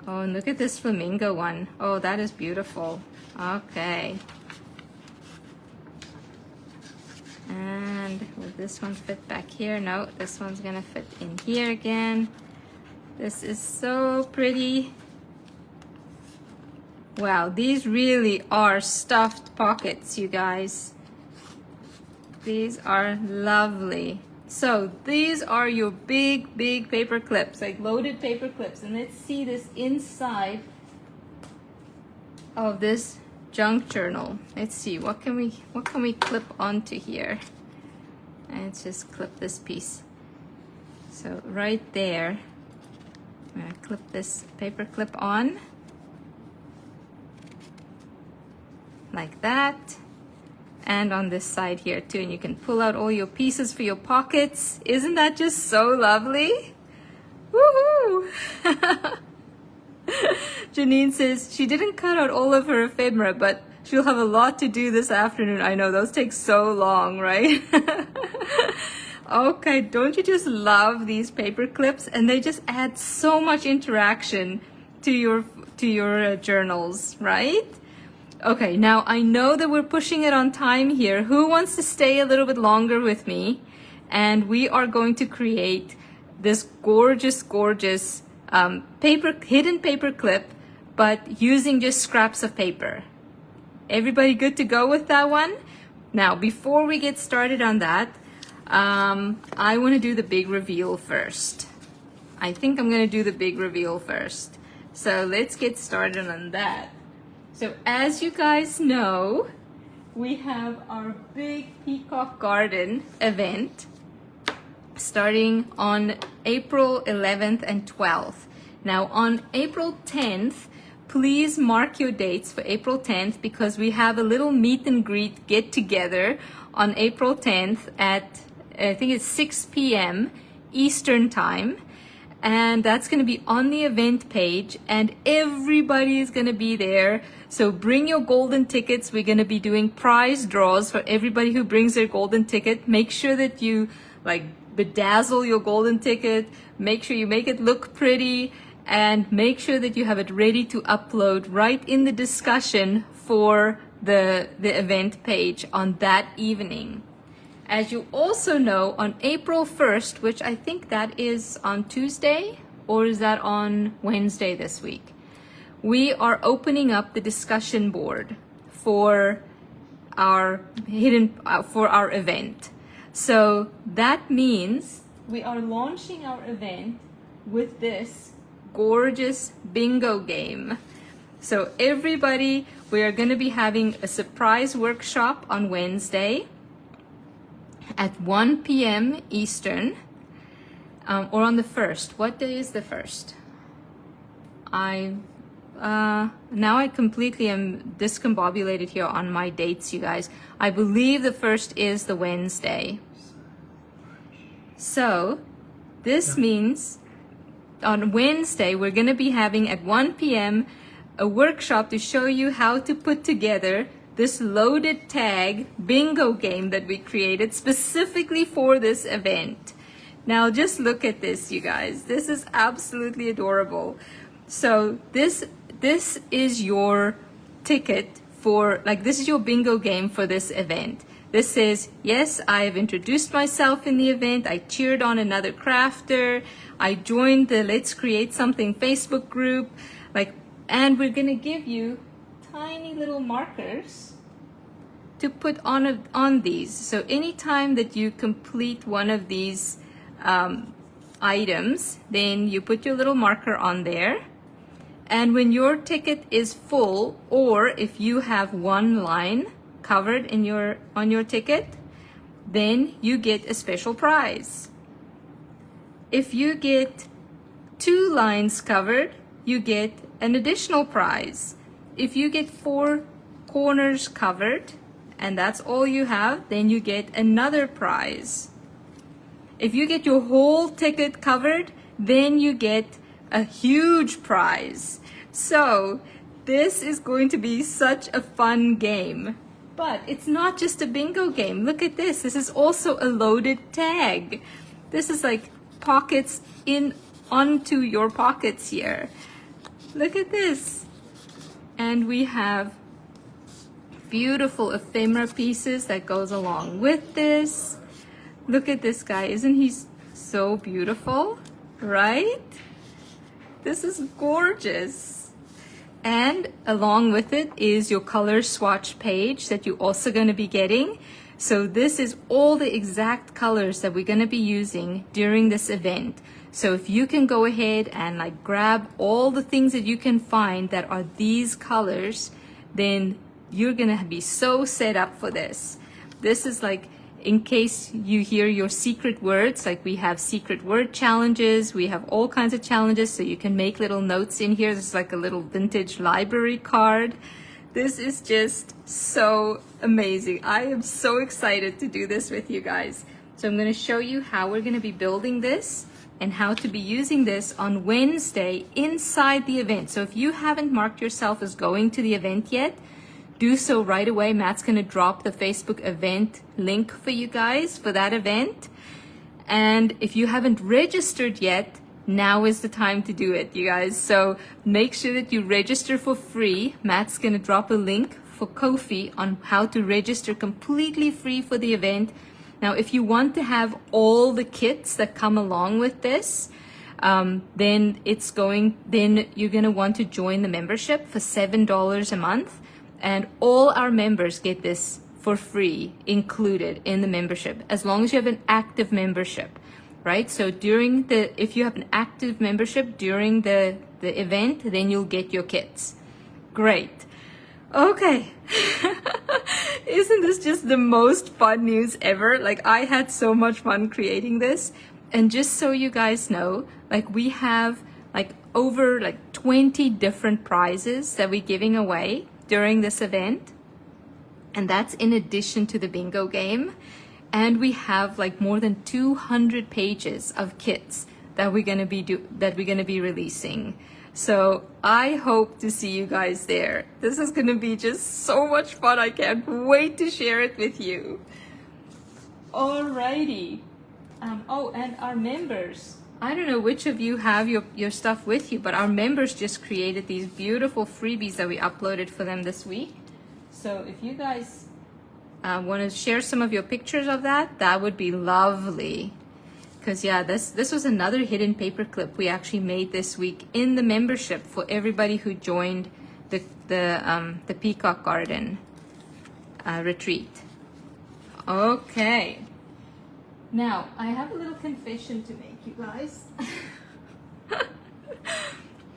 Oh, and look at this flamingo one. Oh, that is beautiful. Okay. And will this one fit back here? No, this one's gonna fit in here again. This is so pretty. Wow, these really are stuffed pockets, you guys. These are lovely. So these are your big paper clips, like loaded paper clips. And let's see this inside of this junk journal. Let's see, what can we clip onto here? And let's just clip this piece. So right there, I'm gonna clip this paper clip on. Like that. And on this side here too, and you can pull out all your pieces for your pockets. Isn't that just so lovely? Woohoo! Janine says she didn't cut out all of her ephemera, but she'll have a lot to do this afternoon. I know, those take so long, right? Okay, don't you just love these paper clips? And they just add so much interaction to your journals, right? Okay, now I know that we're pushing it on time here. Who wants to stay a little bit longer with me? And we are going to create this gorgeous hidden paper clip, but using just scraps of paper. Everybody good to go with that one? Now, before we get started on that, I want to do the big reveal first. I think I'm going to do the big reveal first. So let's get started on that. So as you guys know, we have our big Peacock Garden event starting on April 11th and 12th. Now on April 10th, please mark your dates for April 10th because we have a little meet and greet get together on April 10th at, I think it's 6 p.m. Eastern time. And that's going to be on the event page and everybody is going to be there. So bring your golden tickets. We're going to be doing prize draws for everybody who brings their golden ticket. Make sure that you like bedazzle your golden ticket. Make sure you make it look pretty and make sure that you have it ready to upload right in the discussion for the event page on that evening. As you also know, on April 1st, which I think that is on Tuesday, or is that on Wednesday this week? We are opening up the discussion board for our event. So that means we are launching our event with this gorgeous bingo game. So everybody, we are going to be having a surprise workshop on Wednesday at 1 p.m. Eastern, or on the 1st. What day is the 1st? Now I completely am discombobulated here on my dates, you guys. I believe the 1st is the Wednesday. So this means on Wednesday, we're going to be having at 1 p.m. a workshop to show you how to put together this loaded tag bingo game that we created specifically for this event. Now just look at this, you guys. This is absolutely adorable. So this is your ticket for, like, this is your bingo game for this event. This says, yes, I have introduced myself in the event. I cheered on another crafter. I joined the Let's Create Something Facebook group. And we're gonna give you tiny little markers to put on these. So anytime that you complete one of these items, then you put your little marker on there. And when your ticket is full, or if you have one line covered on your ticket, then you get a special prize. If you get 2 lines covered, you get an additional prize. If you get 4 corners covered, and that's all you have, then you get another prize. If you get your whole ticket covered, then you get a huge prize. So this is going to be such a fun game. But it's not just a bingo game. Look at this. This is also a loaded tag. This is like pockets onto your pockets here. Look at this. And we have beautiful ephemera pieces that goes along with this. Look at this guy. Isn't he so beautiful? Right? This is gorgeous. And along with it is your color swatch page that you're also going to be getting. So this is all the exact colors that we're going to be using during this event. So if you can go ahead and like grab all the things that you can find that are these colors, then you're going to be so set up for this. This is like, in case you hear your secret words, like we have secret word challenges, we have all kinds of challenges, so you can make little notes in here. This is like a little vintage library card. This is just so amazing. I am so excited to do this with you guys. So I'm going to show you how we're going to be building this and how to be using this on Wednesday inside the event. So if you haven't marked yourself as going to the event yet, do so right away. Matt's going to drop the Facebook event link for you guys for that event. And if you haven't registered yet, now is the time to do it, you guys. So make sure that you register for free. Matt's going to drop a link for Ko-fi on how to register completely free for the event. Now, if you want to have all the kits that come along with this, then you're going to want to join the membership for $7 a month. And all our members get this for free included in the membership, as long as you have an active membership, right? So if you have an active membership during the event, then you'll get your kits. Great. Okay. Isn't this just the most fun news ever? Like, I had so much fun creating this. And just so you guys know, like, we have like over like 20 different prizes that we're giving away during this event. And that's in addition to the bingo game. And we have like more than 200 pages of kits that we're gonna be releasing. So I hope to see you guys there. This is gonna be just so much fun. I can't wait to share it with you. Alrighty. Oh, and our members. I don't know which of you have your stuff with you, but our members just created these beautiful freebies that we uploaded for them this week. So if you guys want to share some of your pictures of that, that would be lovely. Because yeah, this was another hidden paperclip we actually made this week in the membership for everybody who joined the Peacock Garden Retreat. Okay. Now, I have a little confession to make, you guys.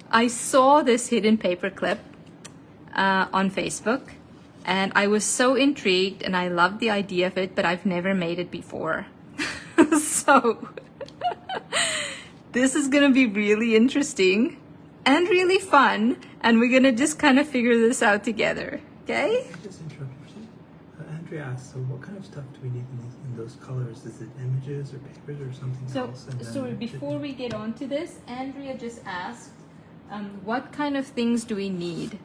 I saw this hidden paperclip on Facebook, and I was so intrigued, and I loved the idea of it, but I've never made it before. So, this is going to be really interesting and really fun, and we're going to just kind of figure this out together, okay?
Just interrupt you. Andrea asked, so what kind of stuff do we need in those colors? Is it images or papers or something else?
So before we get on to this, Andrea just asked, what kind of things do we need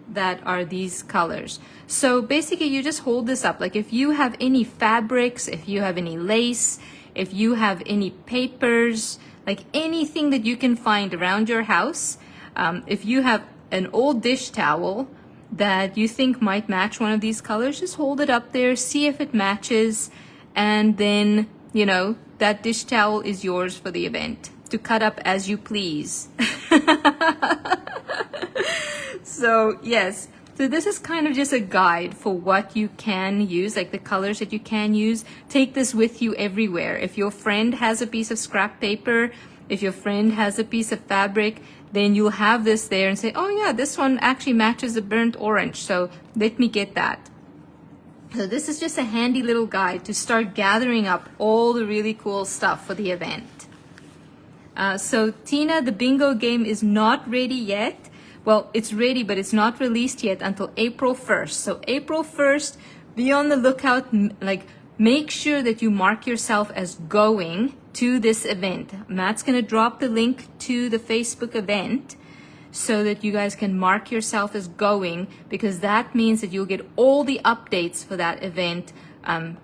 that are these colors? So basically you just hold this up. Like if you have any fabrics, if you have any lace, if you have any papers, like anything that you can find around your house, if you have an old dish towel that you think might match one of these colors, just hold it up there, see if it matches, and then, you know, that dish towel is yours for the event to cut up as you please. So yes, so this is kind of just a guide for what you can use, like the colors that you can use. Take this with you everywhere. If your friend has a piece of scrap paper, if your friend has a piece of fabric, then you'll have this there and say, oh yeah, this one actually matches the burnt orange, so let me get that. So this is just a handy little guide to start gathering up all the really cool stuff for the event. So Tina, the bingo game is not ready yet. Well, it's ready, but it's not released yet until April 1st. So April 1st, be on the lookout. Like, make sure that you mark yourself as going to this event. Matt's going to drop the link to the Facebook event so that you guys can mark yourself as going, because that means that you'll get all the updates for that event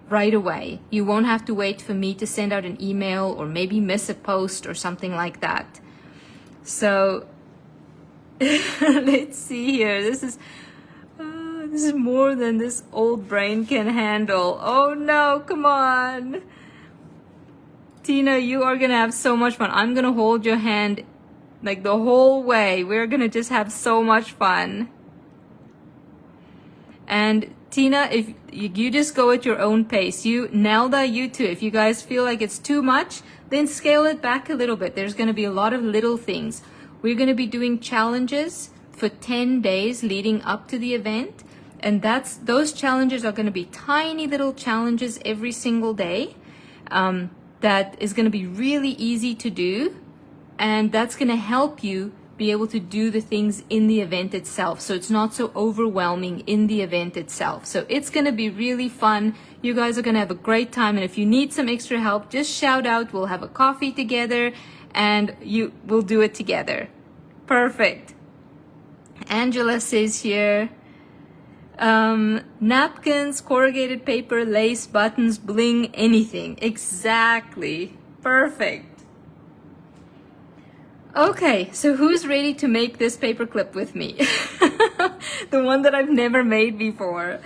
right away. You won't have to wait for me to send out an email or maybe miss a post or something like that. So let's see here. This is more than this old brain can handle. Oh no, come on. Tina, you are going to have so much fun. I'm going to hold your hand like the whole way. We're going to just have so much fun. And Tina, if you just go at your own pace. Nelda, you too. If you guys feel like it's too much, then scale it back a little bit. There's going to be a lot of little things. We're going to be doing challenges for 10 days leading up to the event. And those challenges are going to be tiny little challenges every single day. That is going to be really easy to do. And that's going to help you be able to do the things in the event itself. So it's not so overwhelming in the event itself. So it's going to be really fun. You guys are going to have a great time. And if you need some extra help, just shout out. We'll have a coffee together and we'll do it together. Perfect. Angela says here, napkins, corrugated paper, lace, buttons, bling, anything. Exactly. Perfect. Okay, so who's ready to make this paperclip with me? The one that I've never made before.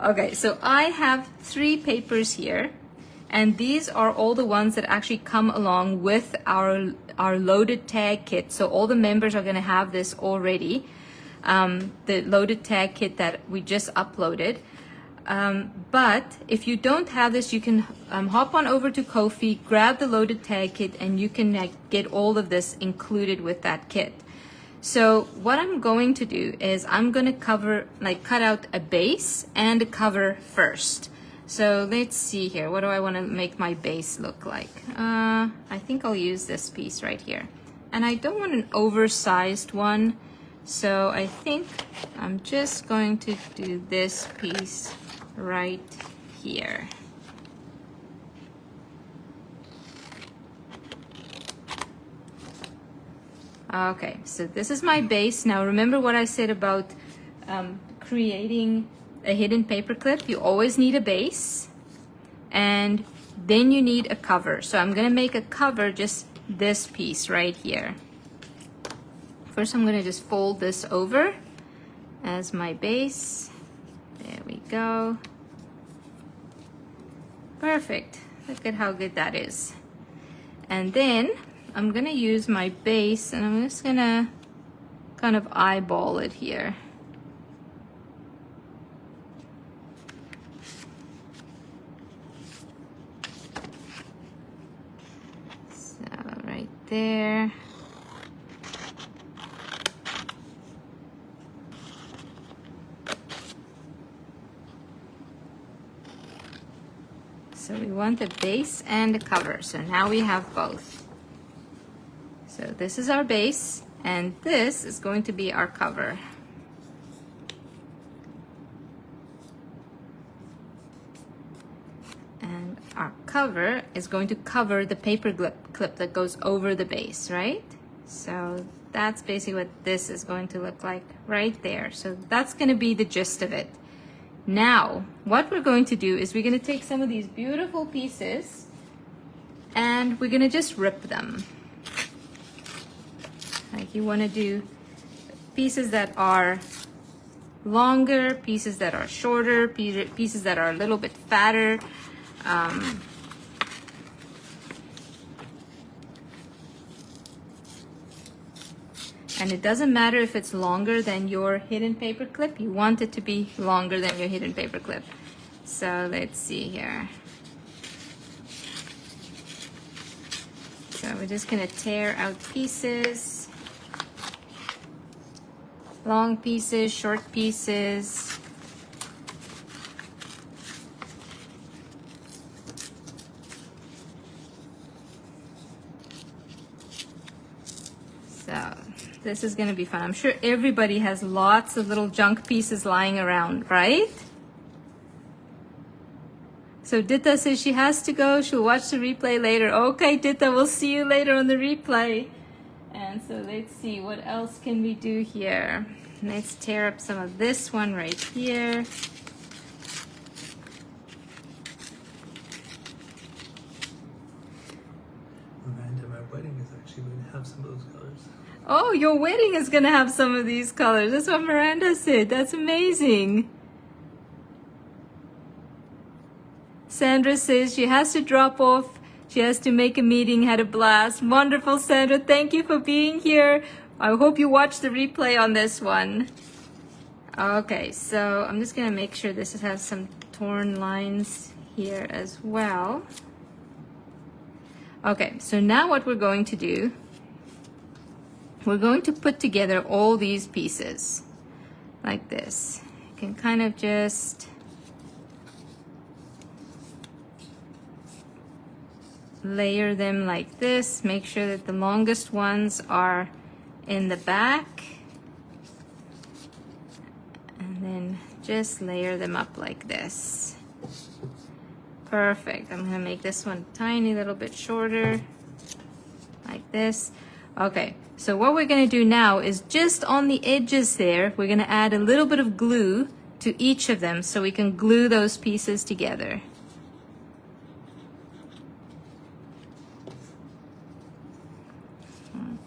Okay, so I have 3 papers here, and these are all the ones that actually come along with our loaded tag kit. So all the members are going to have this already. The loaded tag kit that we just uploaded. But if you don't have this, you can hop on over to Ko-fi, grab the loaded tag kit, and you can get all of this included with that kit. So what I'm going to do is I'm going to cut out a base and a cover first. So let's see here. What do I want to make my base look like? I think I'll use this piece right here. And I don't want an oversized one. So I think I'm just going to do this piece right here. Okay, so this is my base. Now remember what I said about creating a hidden paper clip. You always need a base and then you need a cover. So I'm gonna make a cover, just this piece right here. First I'm gonna just fold this over as my base. There we go. Perfect. Look at how good that is. And then I'm gonna use my base and I'm just gonna kind of eyeball it here. So right there. So we want the base and the cover. So now we have both. So this is our base and this is going to be our cover. And our cover is going to cover the paper clip that goes over the base, right? So that's basically what this is going to look like right there. So that's going to be the gist of it. Now, what we're going to do is we're going to take some of these beautiful pieces and we're going to just rip them. Like you want to do pieces that are longer, pieces that are shorter, pieces that are a little bit fatter. And it doesn't matter if it's longer than your hidden paper clip. You want it to be longer than your hidden paper clip. So let's see here. So we're just going to tear out pieces. Long pieces, short pieces. So this is going to be fun. I'm sure everybody has lots of little junk pieces lying around, right? So Dita says she has to go. She'll watch the replay later. Okay, Dita, we'll see you later on the replay. And so let's see, what else can we do here? Let's tear up some of this one right here.
Amanda, my wedding is actually going to have some of those colors.
Oh, your wedding is going to have some of these colors. That's what Miranda said. That's amazing. Sandra says she has to drop off. She has to make a meeting, had a blast. Wonderful, Sandra. Thank you for being here. I hope you watch the replay on this one. Okay, so I'm just going to make sure this has some torn lines here as well. Okay, so now what we're going to do, we're going to put together all these pieces like this. You can kind of just layer them like this. Make sure that the longest ones are in the back. And then just layer them up like this. Perfect. I'm going to make this one a tiny little bit shorter like this. Okay, so what we're going to do now is just on the edges there, we're going to add a little bit of glue to each of them so we can glue those pieces together.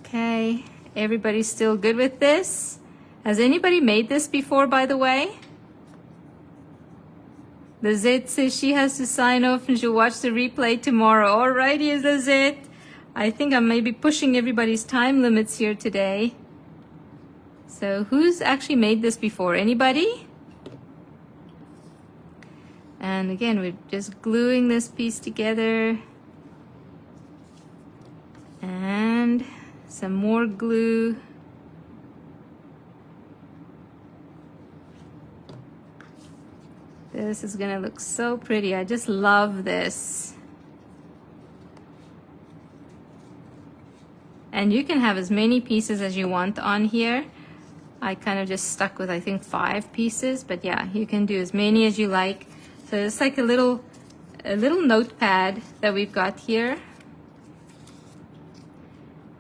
Okay, everybody's still good with this? Has anybody made this before, by the way? Lizette says she has to sign off and she'll watch the replay tomorrow. Alrighty, Lizette. I think I may be pushing everybody's time limits here today. So who's actually made this before? Anybody? And again, we're just gluing this piece together. And some more glue. This is gonna look so pretty. I just love this. And you can have as many pieces as you want on here. I kind of just stuck with, I think, 5 pieces, but yeah, you can do as many as you like. So it's like a little notepad that we've got here.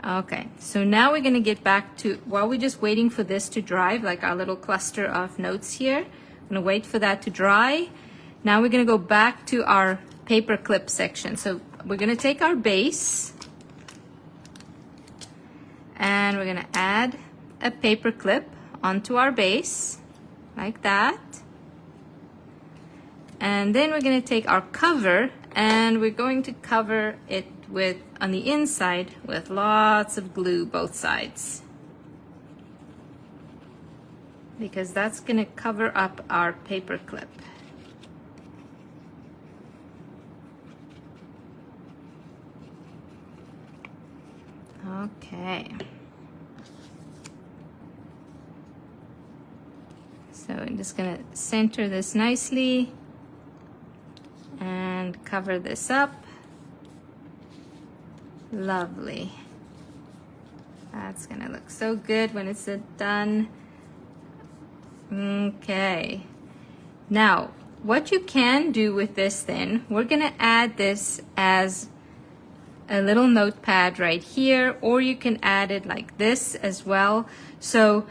Okay, so now we're gonna get back to, while we're just waiting for this to dry, like our little cluster of notes here, I'm gonna wait for that to dry. Now we're gonna go back to our paper clip section. So we're gonna take our base and we're gonna add a paper clip onto our base, like that. And then we're gonna take our cover and we're going to cover it with, on the inside, with lots of glue both sides, because that's gonna cover up our paper clip. Okay. So I'm just gonna center this nicely and cover this up. Lovely. That's gonna look so good when it's done. Okay. Now, what you can do with this then, we're gonna add this as a little notepad right here, or you can add it like this as well. So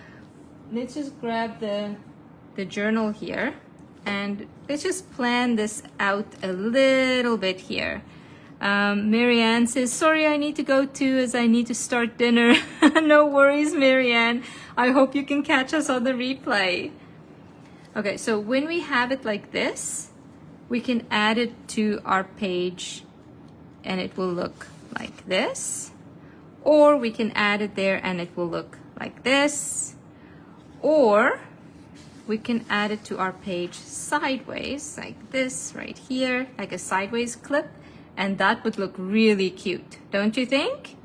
let's just grab the journal here and let's just plan this out a little bit here. Marianne says, sorry, I need to go too as I need to start dinner. No worries, Marianne. I hope you can catch us on the replay. Okay, so when we have it like this, we can add it to our page and it will look like this. Or we can add it there and it will look like this. Or we can add it to our page sideways, like this right here, like a sideways clip. And that would look really cute, don't you think?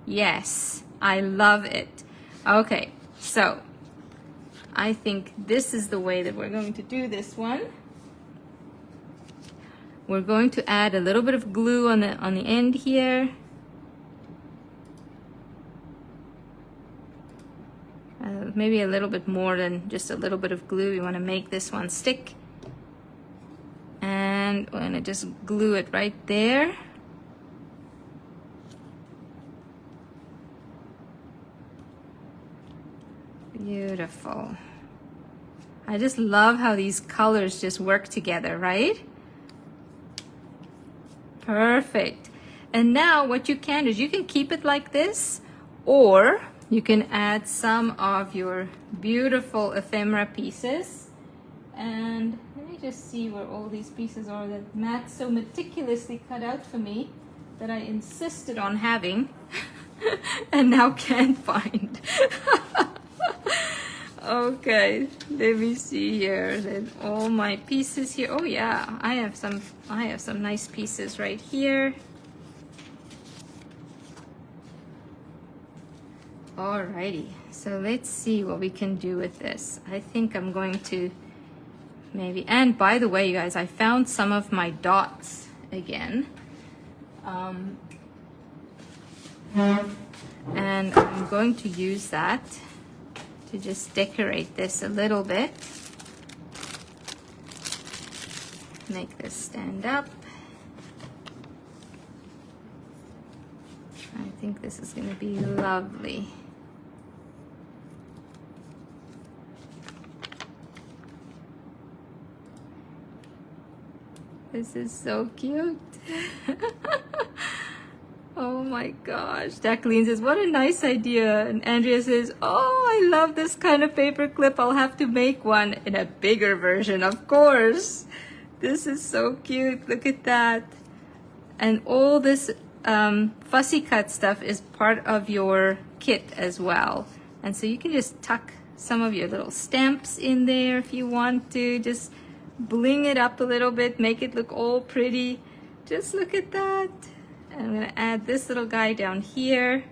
Yes, I love it. Okay, so I think this is the way that we're going to do this one. We're going to add a little bit of glue on the end here. Maybe a little bit more than just a little bit of glue. We want to make this one stick. And we're gonna just glue it right there. Beautiful. I just love how these colors just work together, right? Perfect. And now what you can do is you can keep it like this, or you can add some of your beautiful ephemera pieces. And let me just see where all these pieces are that Matt so meticulously cut out for me that I insisted on having and now can't find. Okay, let me see here. Then all my pieces here. Oh yeah, I have some nice pieces right here. Alrighty, so let's see what we can do with this. I think I'm going to maybe, and by the way, you guys, I found some of my dots again. And I'm going to use that to just decorate this a little bit. Make this stand up. I think this is going to be lovely. This is so cute. Oh my gosh. Jacqueline says, what a nice idea. And Andrea says, oh, I love this kind of paper clip. I'll have to make one in a bigger version, of course. This is so cute. Look at that. And all this fussy cut stuff is part of your kit as well. And so you can just tuck some of your little stamps in there if you want to. Just bling it up a little bit, make it look all pretty. Just look at that. And I'm gonna add this little guy down here.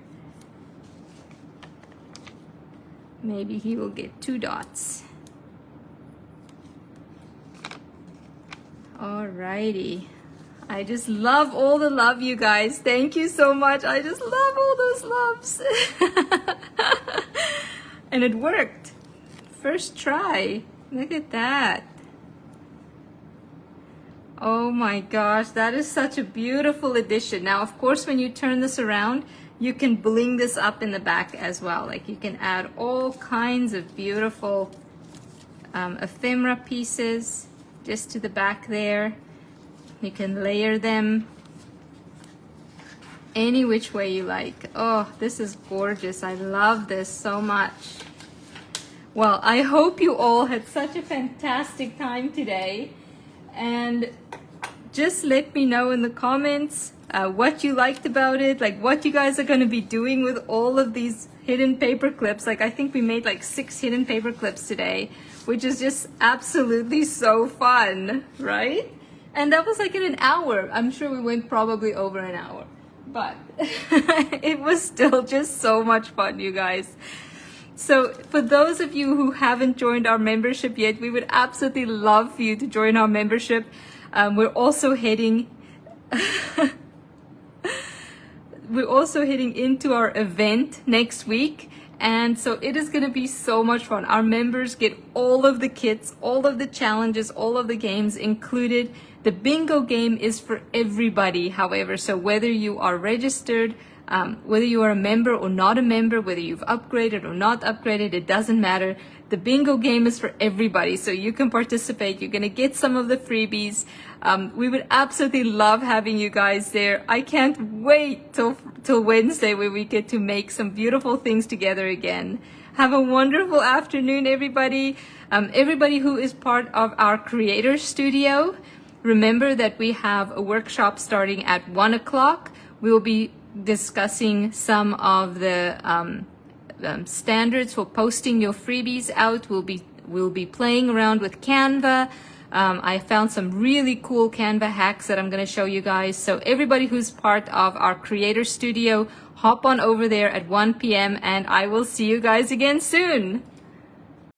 Maybe he will get 2 dots. Alrighty. I just love all the love, you guys. Thank you so much. I just love all those loves. And it worked. First try. Look at that. Oh my gosh, that is such a beautiful addition. Now, of course, when you turn this around, you can bling this up in the back as well. Like you can add all kinds of beautiful ephemera pieces just to the back there. You can layer them any which way you like. Oh, this is gorgeous. I love this so much. Well, I hope you all had such a fantastic time today. And just let me know in the comments what you liked about it, like what you guys are going to be doing with all of these hidden paper clips. Like I think we made like 6 hidden paper clips today, which is just absolutely so fun, right? And that was like in an hour. I'm sure we went probably over an hour, but it was still just so much fun, you guys. So for those of you who haven't joined our membership yet, we would absolutely love for you to join our membership. We're also heading into our event next week. And so it is going to be so much fun. Our members get all of the kits, all of the challenges, all of the games included. The bingo game is for everybody, however, so whether you are registered, whether you are a member or not a member, whether you've upgraded or not upgraded, it doesn't matter. The bingo game is for everybody, so you can participate. You're going to get some of the freebies. We would absolutely love having you guys there. I can't wait till Wednesday when we get to make some beautiful things together again. Have a wonderful afternoon, everybody. Everybody who is part of our Creator Studio, remember that we have a workshop starting at 1 o'clock. We will be discussing some of the standards for posting your freebies out. We'll be playing around with Canva. I found some really cool Canva hacks that I'm going to show you guys. So everybody who's part of our Creator Studio, hop on over there at 1 p.m. and I will see you guys again soon.